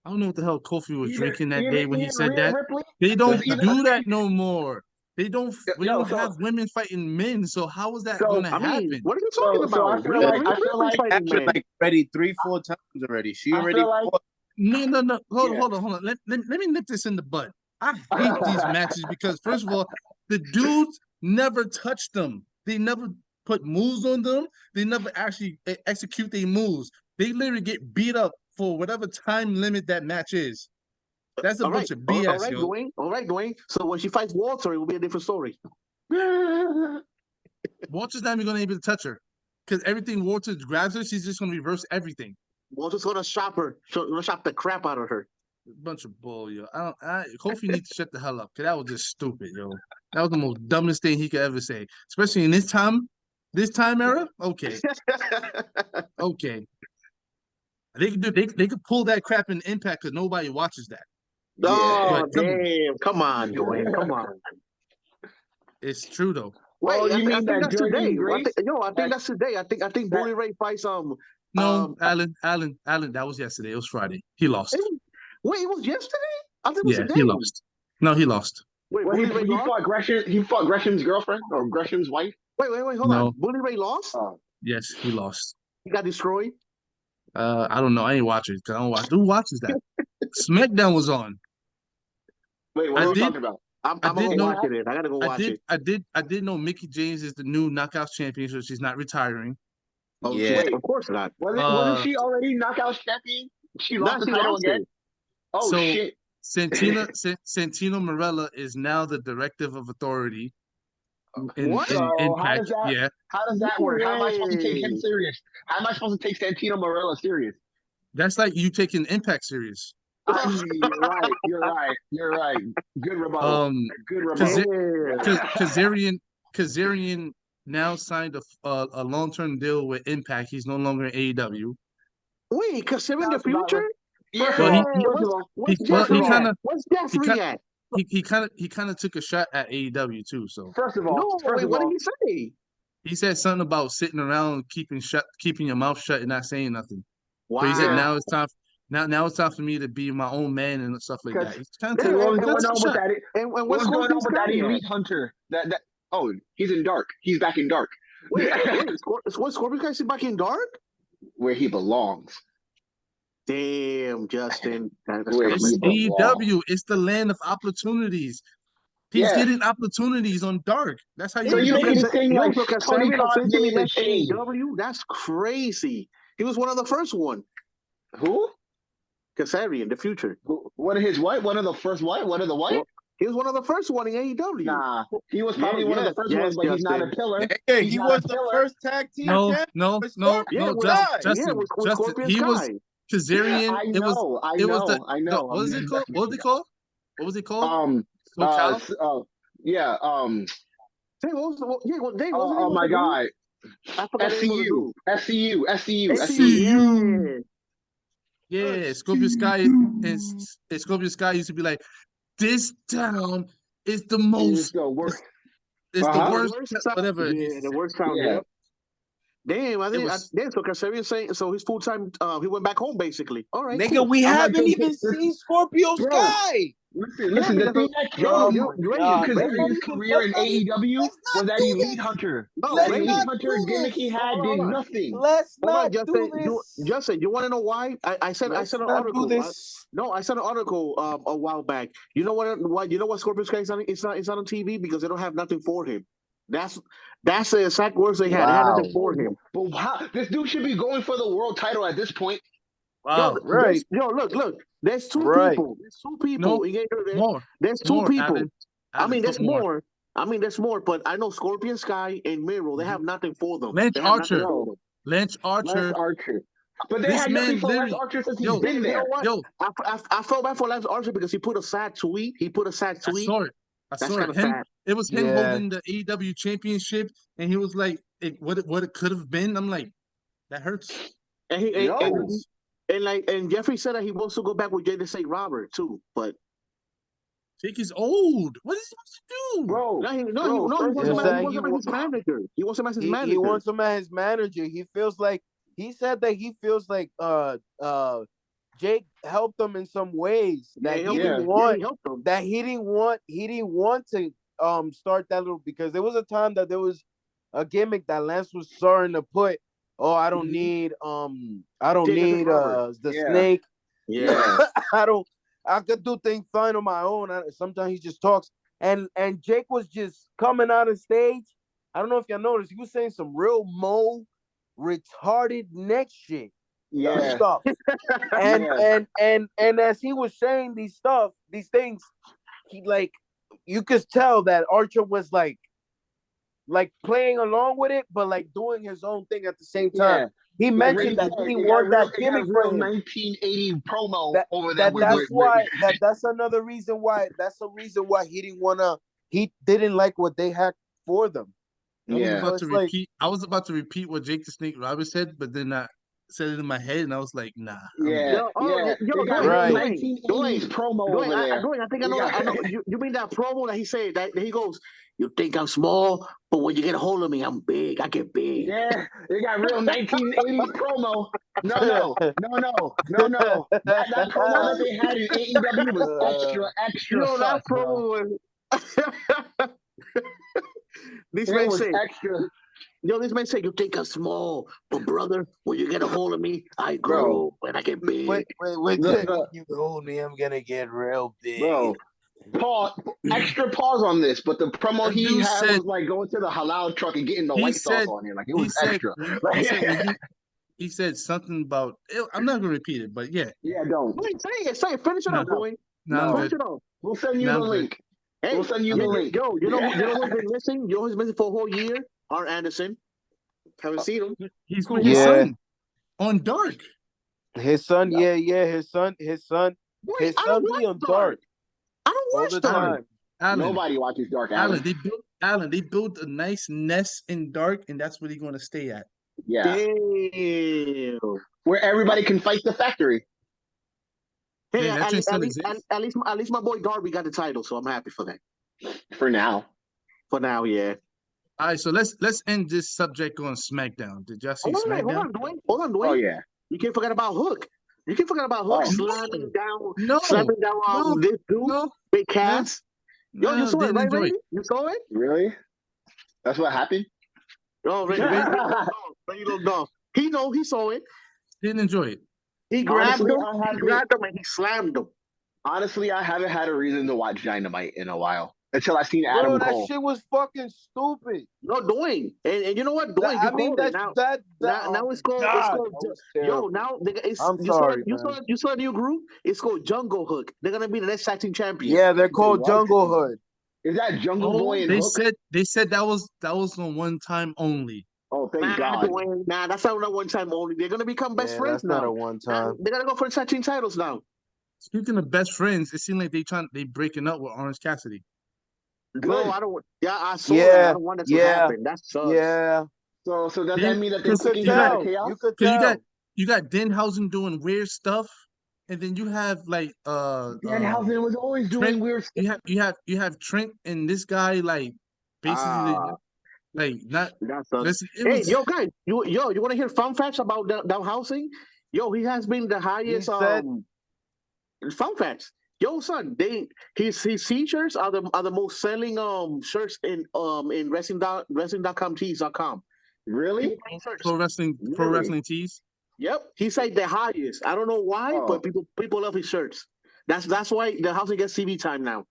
S1: I don't know what the hell Kofi was drinking that day when he said that. They don't do that no more. We don't have women fighting men, so how is that going to happen?
S2: What are you talking about?
S3: I feel like
S4: already 3-4 times already. She already fought.
S1: No. Hold on. Let me nip this in the bud. I hate these matches because, first of all, the dudes never touch them. They never put moves on them. They never actually execute their moves. They literally get beat up for whatever time limit that match is. That's a bunch of BS,
S2: All right, Dwayne. So when she fights Walter, it will be a different story.
S1: Walter's not even going to be able to touch her because everything Walter grabs her, she's just going to reverse everything.
S2: Walter's going to shop her. She's going to shop the crap out of her.
S1: Bunch of bull, yo. Kofi needs to shut the hell up because that was just stupid, yo. That was the most dumbest thing he could ever say, especially in this time era. Okay. They could pull that crap in Impact because nobody watches that.
S2: Oh, damn. Come on, Dwayne. Come on.
S1: It's true, though.
S2: Wait, I think that's today. I think that's today. I think Bully Ray fights
S1: No, Alan, that was yesterday. It was Friday. He lost.
S2: Wait, it was yesterday? I think it was today.
S1: He lost. No, he lost.
S3: Wait, he fought Gresham. He fought Gresham's girlfriend or Gresham's wife.
S2: Wait, hold on. Bully Ray lost?
S1: Yes, he lost.
S2: He got destroyed?
S1: I don't know. I ain't watching because I don't watch. Who watches that? SmackDown was on.
S3: Wait, what are we talking about?
S2: I'm gonna watch it. I gotta go watch it.
S1: I did know Mickey James is the new Knockouts champion, so she's not retiring.
S2: Oh, yeah, of course not.
S3: Wasn't she already Knockouts champion? She lost the title again. Oh shit!
S1: Santino Marella is now the directive of authority.
S3: In
S1: Impact.
S3: How does that work? How am I supposed to take him serious? How am I supposed to take Santino Marella serious?
S1: That's like you taking Impact serious.
S3: You're right. Good rebuttal. Good rebuttal.
S1: Kazarian now signed a long-term deal with Impact. He's no longer in AEW.
S2: Wait, Kazarian the future?
S1: He kind of took a shot at AEW too. So
S3: first of all,
S2: what did he say?
S1: He said something about sitting around, keeping your mouth shut and not saying nothing.
S2: Wow.
S1: But he said now it's time. Now it's time for me to be my own man and stuff like that. He's kind of
S3: what's going on with that elite hunter? He's in dark. He's back in dark.
S2: Wait, what Scorpion Guy is back in dark?
S3: Where he belongs.
S2: Damn, Justin.
S1: It's AEW. It's the land of opportunities. He's getting opportunities on dark. That's how you.
S3: So you making it seem like Tony Khan
S2: left AEW? That's crazy. He was one of the first one.
S3: Who?
S2: Kazarian, the future.
S3: One of his what? One of the first what? One of the what?
S2: He was one of the first one in AEW.
S3: Nah, he was probably one of the first ones, but he's not a pillar.
S4: Hey, he was the first tag team champion.
S1: No. Justin, he was Kazarian.
S3: I know.
S1: What was it called? What was it called?
S3: Yeah. Oh my God. SCU.
S1: Yeah, Scorpio Sky and Scorpio Sky used to be like, this town is the most.
S3: The worst.
S1: It's the worst. Whatever.
S2: Yeah, the worst town. Yeah. Damn, so Kazarian saying so his full time. He went back home basically. All right,
S4: nigga, we haven't even seen Scorpio Sky.
S3: Listen. The thing that killed Kazarian's career in AEW was that elite hunter. That elite hunter gimmick he had did nothing.
S4: Let's not do this.
S2: Justin, you want to know why? I sent an article. I sent an article a while back. You know what? You know what? Scorpio Sky is not on TV because they don't have nothing for him. That's the exact words they had. They had nothing for him.
S3: But how? This dude should be going for the world title at this point.
S1: Wow.
S2: Look. There's two people. There's two people. There's two people. There's more. There's more. But I know Scorpion Sky and Miro. They have nothing for them.
S1: Lance Archer.
S3: But they had nothing for Lance Archer since he's been there.
S2: I felt bad for Lance Archer because he put a sad tweet.
S1: I saw it. It was him holding the AEW championship, and he was like, "What it could have been." I'm like, that hurts.
S2: And Jeffrey said that he wants to go back with Jay St. Robert too, but
S1: Jake is old. What is he supposed to do,
S2: bro? He wants him as his manager. He wants him as his manager.
S4: He wants him as his manager. He said that he feels like Jake helped him in some ways that he didn't want to start that little, because there was a time that there was a gimmick that Lance was starting to put. Oh, I don't need the snake.
S2: Yeah.
S4: I could do things fine on my own. Sometimes he just talks. And Jake was just coming out of stage. I don't know if y'all noticed, he was saying some real retarded next shit.
S3: Yeah.
S4: Stuff. And as he was saying these things, he you could tell that Archer was like playing along with it, but like doing his own thing at the same time. Yeah. He mentioned that he didn't want that gimmick for him.
S3: 1980 promo over
S4: that. That's another reason why. That's a reason why he didn't wanna. He didn't like what they had for them.
S1: I was about to repeat what Jake the Snake Roberts said, but then I said it in my head, and I was like, nah.
S3: Right. 1980s promo over there.
S2: I think I know. You mean that promo that he said that he goes, "You think I'm small, but when you get a hold of me, I'm big. I get big."
S3: Yeah, they got real 1980s promo. No. That promo that they had in AEW was extra.
S2: That promo was. This man say, "You think I'm small, but brother, when you get a hold of me, I grow and I get big."
S4: Wait, you hold me, I'm gonna get real big.
S3: Bro, Pause. Extra pause on this, but the promo
S1: That
S3: he
S1: dude
S3: had
S1: said
S3: was like going to the halal truck and getting the
S1: he
S3: white sauce
S1: said
S3: on it. Like it
S1: he
S3: was
S1: said
S3: extra.
S1: he said when he said something about I'm not gonna repeat it, but yeah.
S3: Yeah, don't.
S2: Wait, say it. Finish it
S1: No,
S2: up, boy.
S1: no, I'm
S2: Finish
S1: good.
S2: it up.
S3: We'll send you
S1: No,
S3: the
S1: I'm good.
S3: link.
S2: Hey,
S3: We'll send you the link.
S2: you know who's been missing? You know who's missing for a whole year? Arn Anderson. Haven't seen him.
S1: He's
S3: Who?
S1: with his
S4: Yeah.
S1: son on Dark.
S4: His son, yeah, his son
S2: Wait, I don't
S4: be
S2: watch
S4: on
S2: Dark.
S4: Dark
S2: I don't
S4: all
S2: watch
S4: the
S2: Dark.
S4: time.
S1: Alan,
S3: Nobody watches Dark
S1: Alan,
S3: Alley.
S1: they built a nice nest in Dark, and that's where he's gonna stay at.
S3: Yeah.
S2: Damn.
S3: Where everybody can fight the factory.
S2: Hey,
S1: Man, that shit still exists.
S2: at least my boy Darby got the title, so I'm happy for that.
S3: For now.
S2: For now, yeah.
S1: All right, so let's end this subject on SmackDown. Did y'all see SmackDown?
S2: Hold on, Dwayne.
S3: Oh yeah.
S2: You can't forget about Hook. You can't forget about Hook slamming down this dude,
S1: no,
S2: Big Cass. Yo, you saw it,
S1: didn't
S2: right,
S1: enjoy
S2: Randy?
S1: it.
S2: You saw it?
S3: Really? That's what happened?
S2: Oh, Randy don't know. He saw it.
S1: Didn't enjoy it.
S2: He grabbed
S3: Honestly,
S2: him and he slammed him.
S3: Honestly, I haven't had a reason to watch Dynamite in a while. Until I seen
S4: Bro,
S3: Adam
S4: that
S3: Cole.
S4: shit was fucking stupid.
S2: No, Dwayne. And you know what? Dwayne, now it's called now you saw a new group? It's called Jungle Hook. They're gonna be the next tag team champions.
S4: Yeah, they're called Jungle Hood.
S3: Is that Jungle Boy and Hook?
S1: They said that was on one time only.
S3: Oh, thank God.
S2: Dwayne, that's not a one time only. They're gonna become best friends
S4: that's
S2: now.
S4: Not a one time.
S2: They're gonna go for the tag team titles now.
S1: Speaking of best friends, it seemed like they breaking up with Orange Cassidy.
S2: No, I don't. Yeah, I saw that. I don't want that to happen. That sucks.
S4: Yeah.
S3: So does that mean that they're taking
S4: tell.
S3: chaos?
S4: You could tell.
S1: You got Denhausen doing weird stuff, and then you have like
S3: Danhausen was always doing weird stuff.
S1: You have Trent and this guy like basically like not.
S2: That sucks.
S1: Listen,
S2: yo guys, you want to hear fun facts about the housing? Yo, he has been the highest fun facts. Yo, son, his t-shirts are the most selling shirts in wrestling.com tees.com.
S3: Really?
S1: Pro wrestling tees.
S2: Yep, he's like the highest. I don't know why, but people love his shirts. That's why the housing gets TV time now.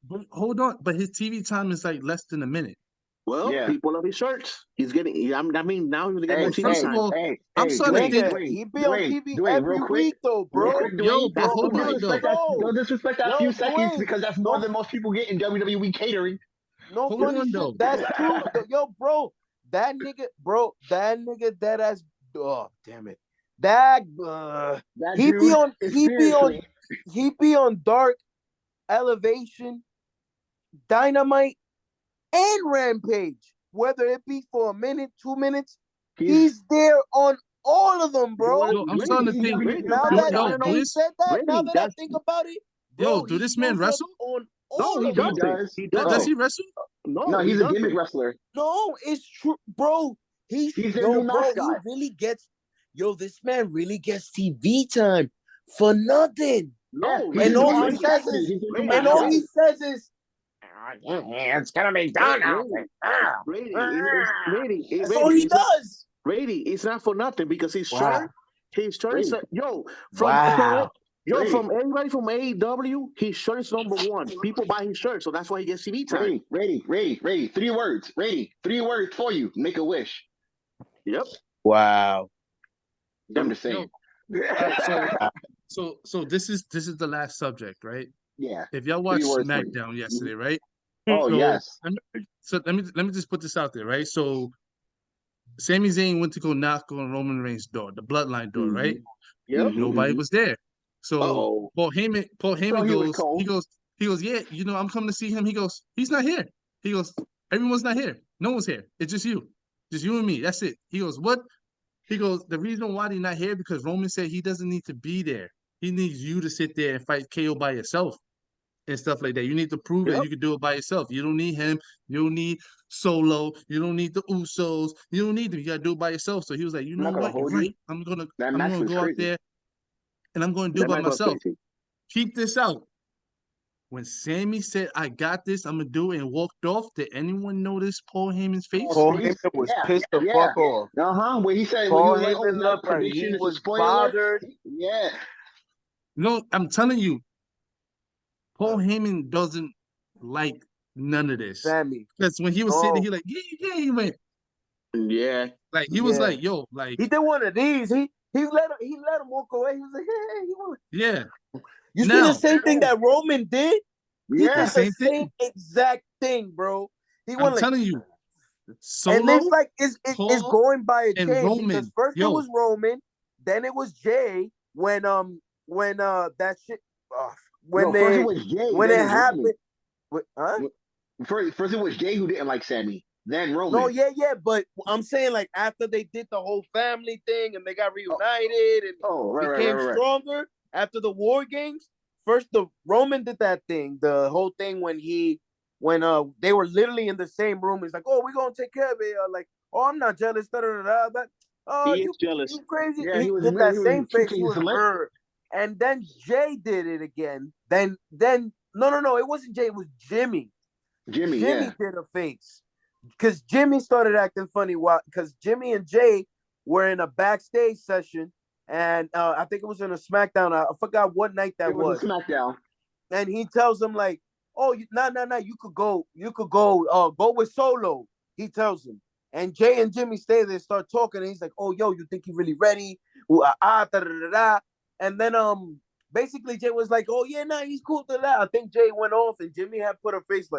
S1: But hold on, but his TV time is like less than a minute.
S2: Well, people love his shirts. He's getting. I mean, now he's gonna get more TV time.
S1: I'm sorry,
S4: he be on TV every week, though, bro.
S1: But hold on,
S3: don't disrespect that few seconds because that's more than most people get in WWE catering.
S4: No funny shit. That's true. Yo, bro, that nigga, that ass. Oh, damn it. He be on Dark, Elevation, Dynamite, and Rampage, whether it be for a minute, 2 minutes, he's there on all of them, bro.
S1: Yo, I'm starting to think.
S4: Now that he said that, now that I think about it, bro,
S1: do this man wrestle?
S2: No, he does.
S1: Does he wrestle?
S3: No, he's a gimmick wrestler.
S4: No, it's true, bro. He's
S3: their new mascot.
S4: He really gets. Yo, this man really gets TV time for nothing.
S2: No,
S4: and all he says is, it's gonna be done now. That's all he does.
S2: Brady, it's not for nothing because his shirt is from everybody from AEW, his shirt is number one. People buy his shirt, so that's why he gets TV time.
S3: Ready. 3 words. Ready. 3 words for you. Make a wish.
S2: Yep.
S4: Wow.
S3: I'm just saying.
S1: So this is the last subject, right?
S3: Yeah.
S1: If y'all watched SmackDown yesterday, right?
S3: Oh, yes.
S1: Let me just put this out there, right? So Sami Zayn went to go knock on Roman Reigns' door, the bloodline door, right?
S2: Yep.
S1: Nobody was there. So Paul Heyman he goes, yeah, I'm coming to see him. He goes, he's not here. He goes, everyone's not here. No one's here. It's just you. Just you and me. That's it. He goes, what? He goes, the reason why they're not here because Roman said he doesn't need to be there. He needs you to sit there and fight KO by yourself and stuff like that. You need to prove that you can do it by yourself. You don't need him. You don't need Solo. You don't need the Usos. You don't need them. You gotta do it by yourself. So he was like, you know what? You're right. I'm gonna go out there and I'm gonna do it by myself. Keep this out. When Sammy said, I got this, I'm gonna do it and walked off, did anyone notice Paul Heyman's face?
S4: Paul Heyman was pissed the fuck off.
S3: When he said
S4: Paul Heyman looked like he was bothered.
S3: Yeah.
S1: No, I'm telling you, Paul Heyman doesn't like none of this.
S4: Sammy.
S1: Because when he was sitting, he like, yeah, he went.
S2: Yeah.
S1: Like he was like, yo, like
S4: he did one of these. He let him walk away. He was like, hey, he was.
S1: Yeah.
S4: You see the same thing that Roman did? He did the same exact thing, bro.
S1: I'm telling you. Solo,
S4: and it's like it's going by a chain
S1: Roman.
S4: Because first it was Roman, then it was Jay when that shit when
S3: first it was Jay,
S4: when it happened.
S3: First it was Jay who didn't like Sammy. Then Roman.
S4: No, yeah, but I'm saying like after they did the whole family thing and they got reunited and became stronger after the War Games. First, the Roman did that thing, the whole thing when they were literally in the same room. It's like, oh, we're gonna take care of it. Like, oh, I'm not jealous.
S2: He is jealous.
S4: You crazy?
S3: Yeah,
S4: he did that same face. He was hurt. And then Jay did it again. Then no, it wasn't Jay. It was Jimmy. Jimmy did a face. Because Jimmy started acting funny because Jimmy and Jay were in a backstage session, and I think it was in a SmackDown. I forgot what night that was.
S3: SmackDown.
S4: And he tells him like, "Oh, no, you could go, go with Solo." He tells him, and Jay and Jimmy stay there, start talking, and he's like, "Oh, yo, you think you really ready?" And then basically Jay was like, "Oh yeah, he's cool to that." I think Jay went off, and Jimmy had put a face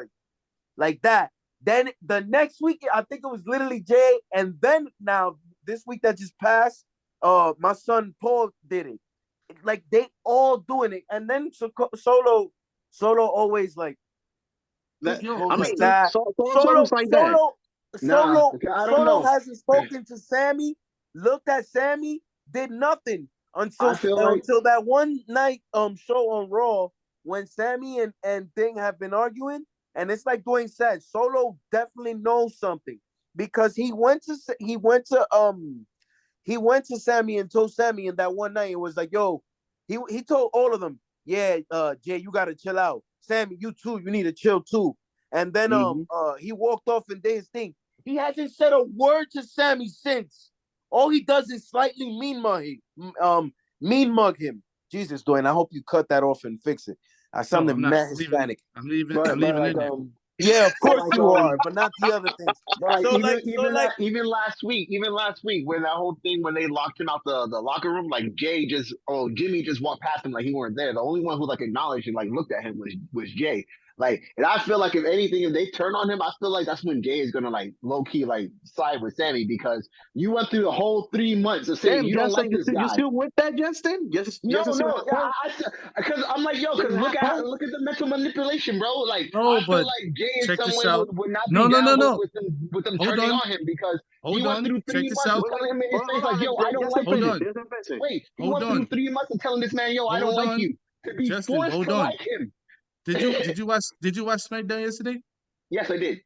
S4: like that. Then the next week, I think it was literally Jay, and then now this week that just passed, my son Paul did it. Like they all doing it, and then Solo always like. Solo hasn't spoken to Sammy, looked at Sammy, did nothing until that one night show on Raw when Sammy and Thing have been arguing. And it's like Dwayne said, Solo definitely knows something because he went to Sammy and told Sammy in that one night. It was like, yo, he told all of them, yeah, Jay, you gotta chill out. Sammy, you too, you need to chill too. And then he walked off and did his thing. He hasn't said a word to Sammy since. All he does is slightly mean mug him. Jesus, Dwayne, I hope you cut that off and fix it. I sounded mad Hispanic.
S1: I'm leaving it.
S4: Yeah, of course you are, but not the other things.
S3: Even last week, when that whole thing when they locked him out the locker room, like Jimmy just walked past him like he weren't there. The only one who like acknowledged and like looked at him was Jay. Like, and I feel like if anything, if they turn on him, I feel like that's when Jay is gonna like low key like side with Sammy because you went through the whole 3 months of saying you don't like this guy.
S2: You still with that, Justin? Because
S3: I'm like, yo, because look at the mental manipulation, bro. Like,
S1: no,
S3: I feel like Jay in some way would not be
S1: down
S3: with them turning on him because he went through 3 months of telling him in his face like, yo, I don't like you. Wait, he went through 3 months of telling this man, yo, I don't like you. To be forced to like him.
S1: Did you watch SmackDown yesterday?
S3: Yes, I did.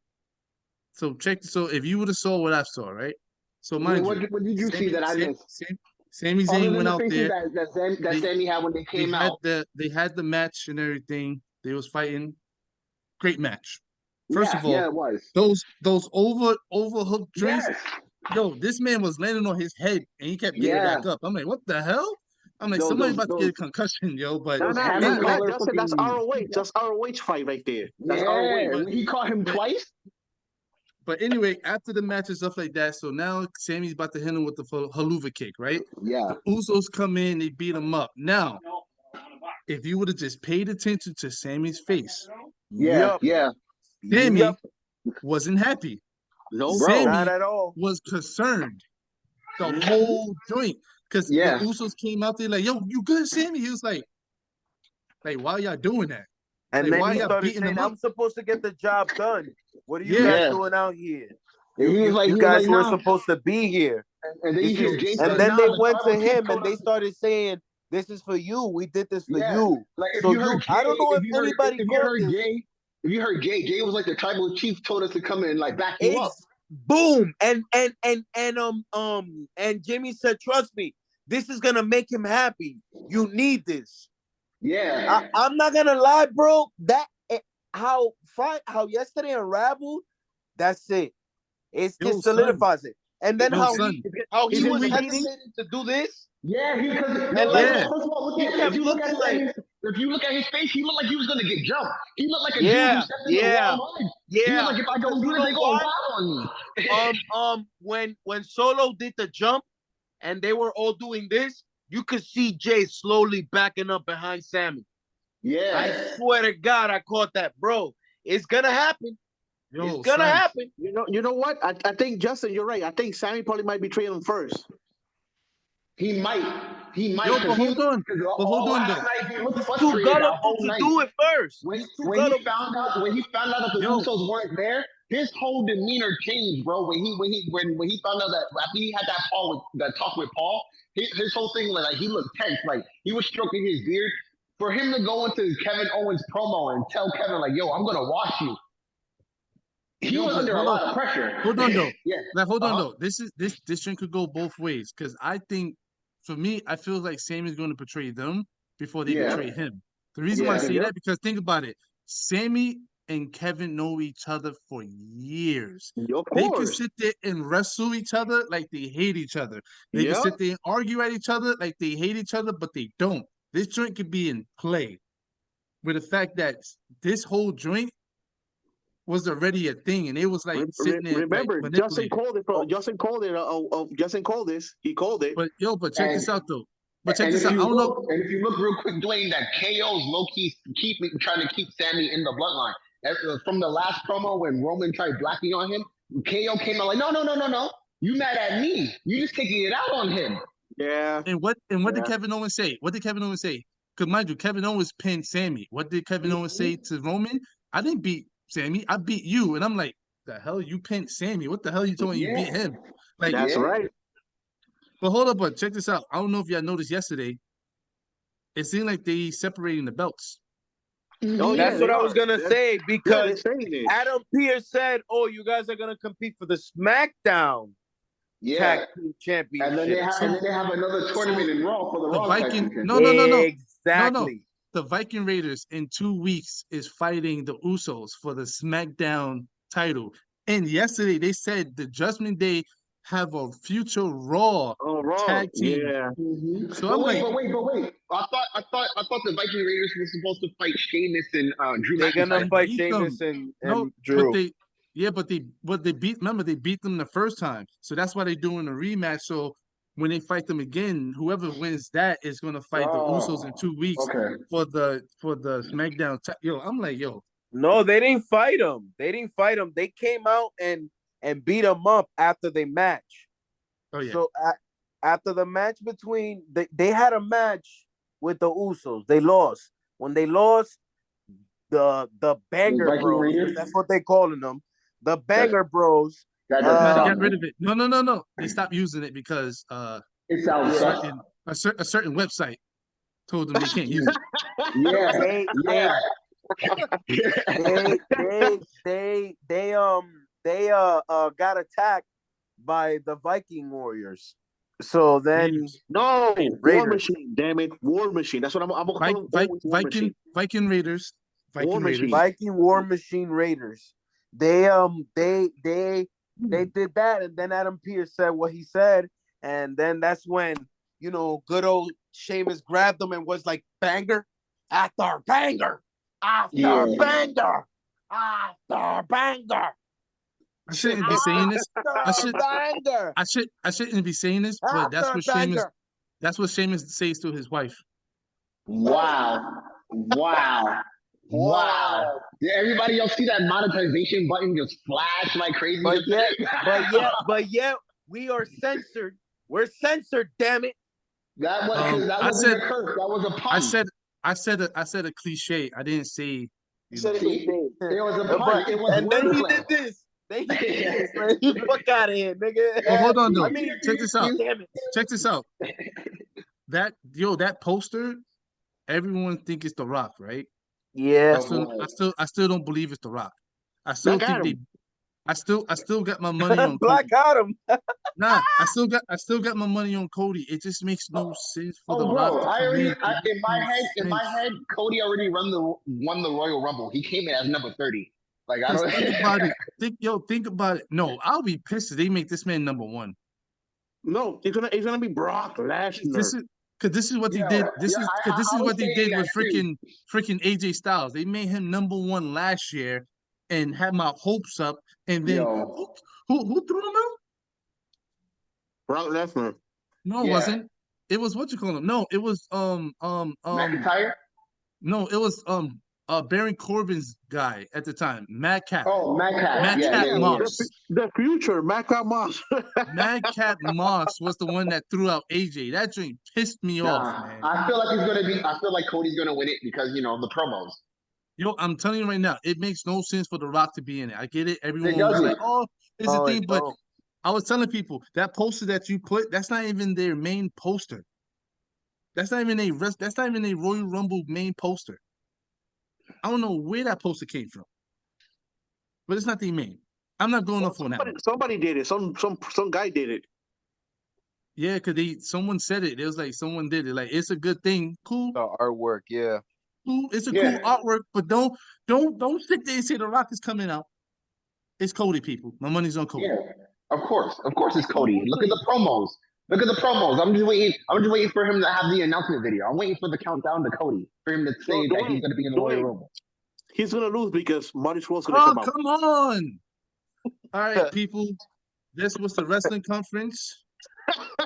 S1: So if you would have saw what I saw, right? So
S3: what did you see that I missed?
S1: Sami Zayn went out there.
S3: That Sammy had when they came out.
S1: They had the match and everything. They was fighting. Great match. First of all,
S3: it was.
S1: Those overhook drinks. Yes. Yo, this man was landing on his head and he kept getting back up. I'm like, what the hell? I'm like, somebody about to get a concussion, yo. But
S2: that's ROH. That's ROH fight right there. That's ROH.
S3: He caught him twice.
S1: But anyway, after the match and stuff like that, so now Sammy's about to hit him with the haluva kick, right?
S3: Yeah.
S1: The Usos come in, they beat him up. Now, if you would have just paid attention to Sammy's face, Sammy wasn't happy.
S2: No,
S1: Sammy
S4: not at all.
S1: Was concerned the whole joint. Because the Usos came out there like, yo, you good, Sammy? He was like, why y'all doing that?
S4: And then he started saying, I'm supposed to get the job done. What are you guys doing out here? You guys were supposed to be here.
S3: And
S4: then they went to him and they started saying, this is for you. We did this for you.
S3: Like,
S4: so I don't know if anybody
S3: if you heard Jay was like the tribal chief told us to come in and like back you up.
S4: Boom. And Jimmy said, trust me, this is gonna make him happy. You need this.
S3: Yeah.
S4: I'm not gonna lie, bro. That how yesterday unraveled, that's it. It just solidifies it. And then how he was hesitating to do this.
S3: Yeah,
S4: if
S3: if you look at his face, he looked like he was gonna get jumped. He looked like a dude who stepped in the wrong line. He was like, if I don't do this, they go wild
S4: on me. When Solo did the jump and they were all doing this, you could see Jay slowly backing up behind Sammy.
S3: Yeah.
S4: I swear to God, I caught that, bro. It's gonna happen. It's gonna happen.
S2: You know what? I think, Justin, you're right. I think Sammy probably might betray him first.
S3: He might.
S1: Yo, but hold on.
S3: He's
S4: too gullible to do it first.
S3: When he found out that the Usos weren't there, his whole demeanor changed, bro. When he found out that after he had that talk with Paul, his whole thing was like he looked tense, like he was stroking his beard. For him to go into Kevin Owens promo and tell Kevin like, "Yo, I'm gonna wash you," he was under a lot of pressure.
S1: Hold on though.
S3: Yeah.
S1: Like, hold on though. This thing could go both ways because I think, for me, I feel like Sammy's going to betray them before they betray him. The reason why I say that, because think about it. Sammy and Kevin know each other for years. They can sit there and wrestle each other like they hate each other. They can sit there and argue at each other like they hate each other, but they don't. This joint could be in play with the fact that this whole joint was already a thing, and it was like sitting there.
S2: Remember, like, Justin called it, bro. Justin called it. Justin called this. He called it.
S1: But check this out though. But check this out. I don't know.
S3: And if you look real quick, Dwayne, that KO's low key trying to keep Sammy in the bloodline. From the last promo when Roman tried blacking on him, KO came out like, no. You mad at me? You just taking it out on him.
S2: Yeah.
S1: And what did Kevin Owens say? What did Kevin Owens say? Because mind you, Kevin Owens pinned Sammy. What did Kevin Owens say to Roman? I didn't beat Sammy, I beat you. And I'm like, the hell, you pinned Sammy? What the hell are you doing? You beat him. Like,
S2: that's right.
S1: But hold up, but check this out. I don't know if y'all noticed yesterday. It seemed like they separating the belts.
S4: Oh, that's what I was gonna say, because Adam Pearce said, "Oh, you guys are gonna compete for the SmackDown Tag Team Championship."
S3: And then they have another tournament in Raw for the Raw
S1: Viking. No.
S4: Exactly.
S1: The Viking Raiders in 2 weeks is fighting the Usos for the SmackDown title. And yesterday they said the Judgment Day have a future Raw tag team.
S2: Yeah.
S1: So
S3: but wait. I thought the Viking Raiders were supposed to fight Sheamus and Drew.
S4: They're gonna fight Sheamus and Drew.
S1: But they beat. Remember, they beat them the first time, so that's why they're doing a rematch. So when they fight them again, whoever wins that is gonna fight the Usos in 2 weeks for the SmackDown. I'm like,
S4: no, they didn't fight them. They came out and beat them up after they match.
S1: Oh yeah.
S4: So after the match between they had a match with the Usos. They lost. When they lost, the Banger Bros, that's what they calling them. The Banger Bros.
S1: Get rid of it. No. They stopped using it because
S3: it's out.
S1: A certain website told them they can't use it.
S4: They got attacked by the Viking Warriors. So then
S2: War Machine, damn it, War Machine. That's what I'm calling
S1: Viking Raiders.
S4: Viking War Machine Raiders. They did that, and then Adam Pearce said what he said, and then that's when good old Sheamus grabbed them and was like, banger after banger after banger after banger.
S1: I shouldn't be saying this. I shouldn't be saying this, but that's what Sheamus says to his wife.
S3: Wow. Did everybody else see that monetization button just flash like crazy?
S4: But yet, we are censored. We're censored, damn it.
S3: That wasn't a curse. That was a pun.
S1: I said a cliche. I didn't say.
S3: It was a pun.
S4: And then he did this. Man. Fuck out of here, nigga.
S1: Well, hold on, though. Check this out. Check this out. That poster, everyone think it's The Rock, right?
S4: Yeah.
S1: I still don't believe it's The Rock. I still got my money on
S4: Black Adam.
S3: Nah,
S1: I still got my money on Cody. It just makes no sense for The Rock.
S3: In my head, Cody already won the Royal Rumble. He came in as number 30. Like, I don't
S1: think about it. Think about it. No, I'll be pissed if they make this man number 1.
S2: No, he's gonna be Brock Lesnar.
S1: Because this is what they did. This is what they did with freaking AJ Styles. They made him #1 last year and had my hopes up. And then who threw him out?
S2: Brock Lesnar.
S1: No, it wasn't. It was what you call him. No, it was
S3: McIntyre.
S1: No, it was Baron Corbin's guy at the time, Madcap.
S3: Oh, Madcap.
S1: Madcap Moss.
S2: The future, Madcap Moss.
S1: Madcap Moss was the one that threw out AJ. That drink pissed me off, man.
S3: I feel like Cody's gonna win it because the promos.
S1: Yo, I'm telling you right now, it makes no sense for The Rock to be in it. I get it. Everyone was like, "Oh, it's a thing," but I was telling people that poster that you put, that's not even their main poster. That's not even a Royal Rumble main poster. I don't know where that poster came from, but it's not the main. I'm not going up on that one.
S2: Somebody did it. Some guy did it.
S1: Yeah, because someone said it. It was like someone did it. Like, it's a good thing. Cool.
S4: Artwork, yeah.
S1: Cool. It's a cool artwork, but don't sit there and say The Rock is coming out. It's Cody, people. My money's on Cody.
S3: Yeah, of course it's Cody. Look at the promos. I'm just waiting for him to have the announcement video. I'm waiting for the countdown to Cody for him to say that he's going to be in the Royal Rumble.
S2: He's going to lose because Marty Scurll's going to come out.
S1: Come on. All right, people. This was the wrestling conference.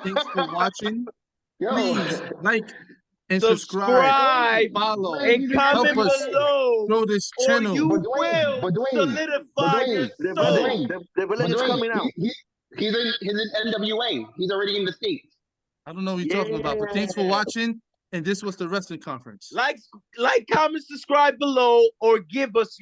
S1: Thanks for watching. Please like and subscribe, follow,
S4: and comment below.
S1: Grow this channel.
S4: You will solidify your
S2: soul. The village is coming out.
S3: He's in NWA. He's already in the States.
S1: I don't know what you're talking about, but thanks for watching. And this was the wrestling conference.
S4: Like, comment, subscribe below, or give us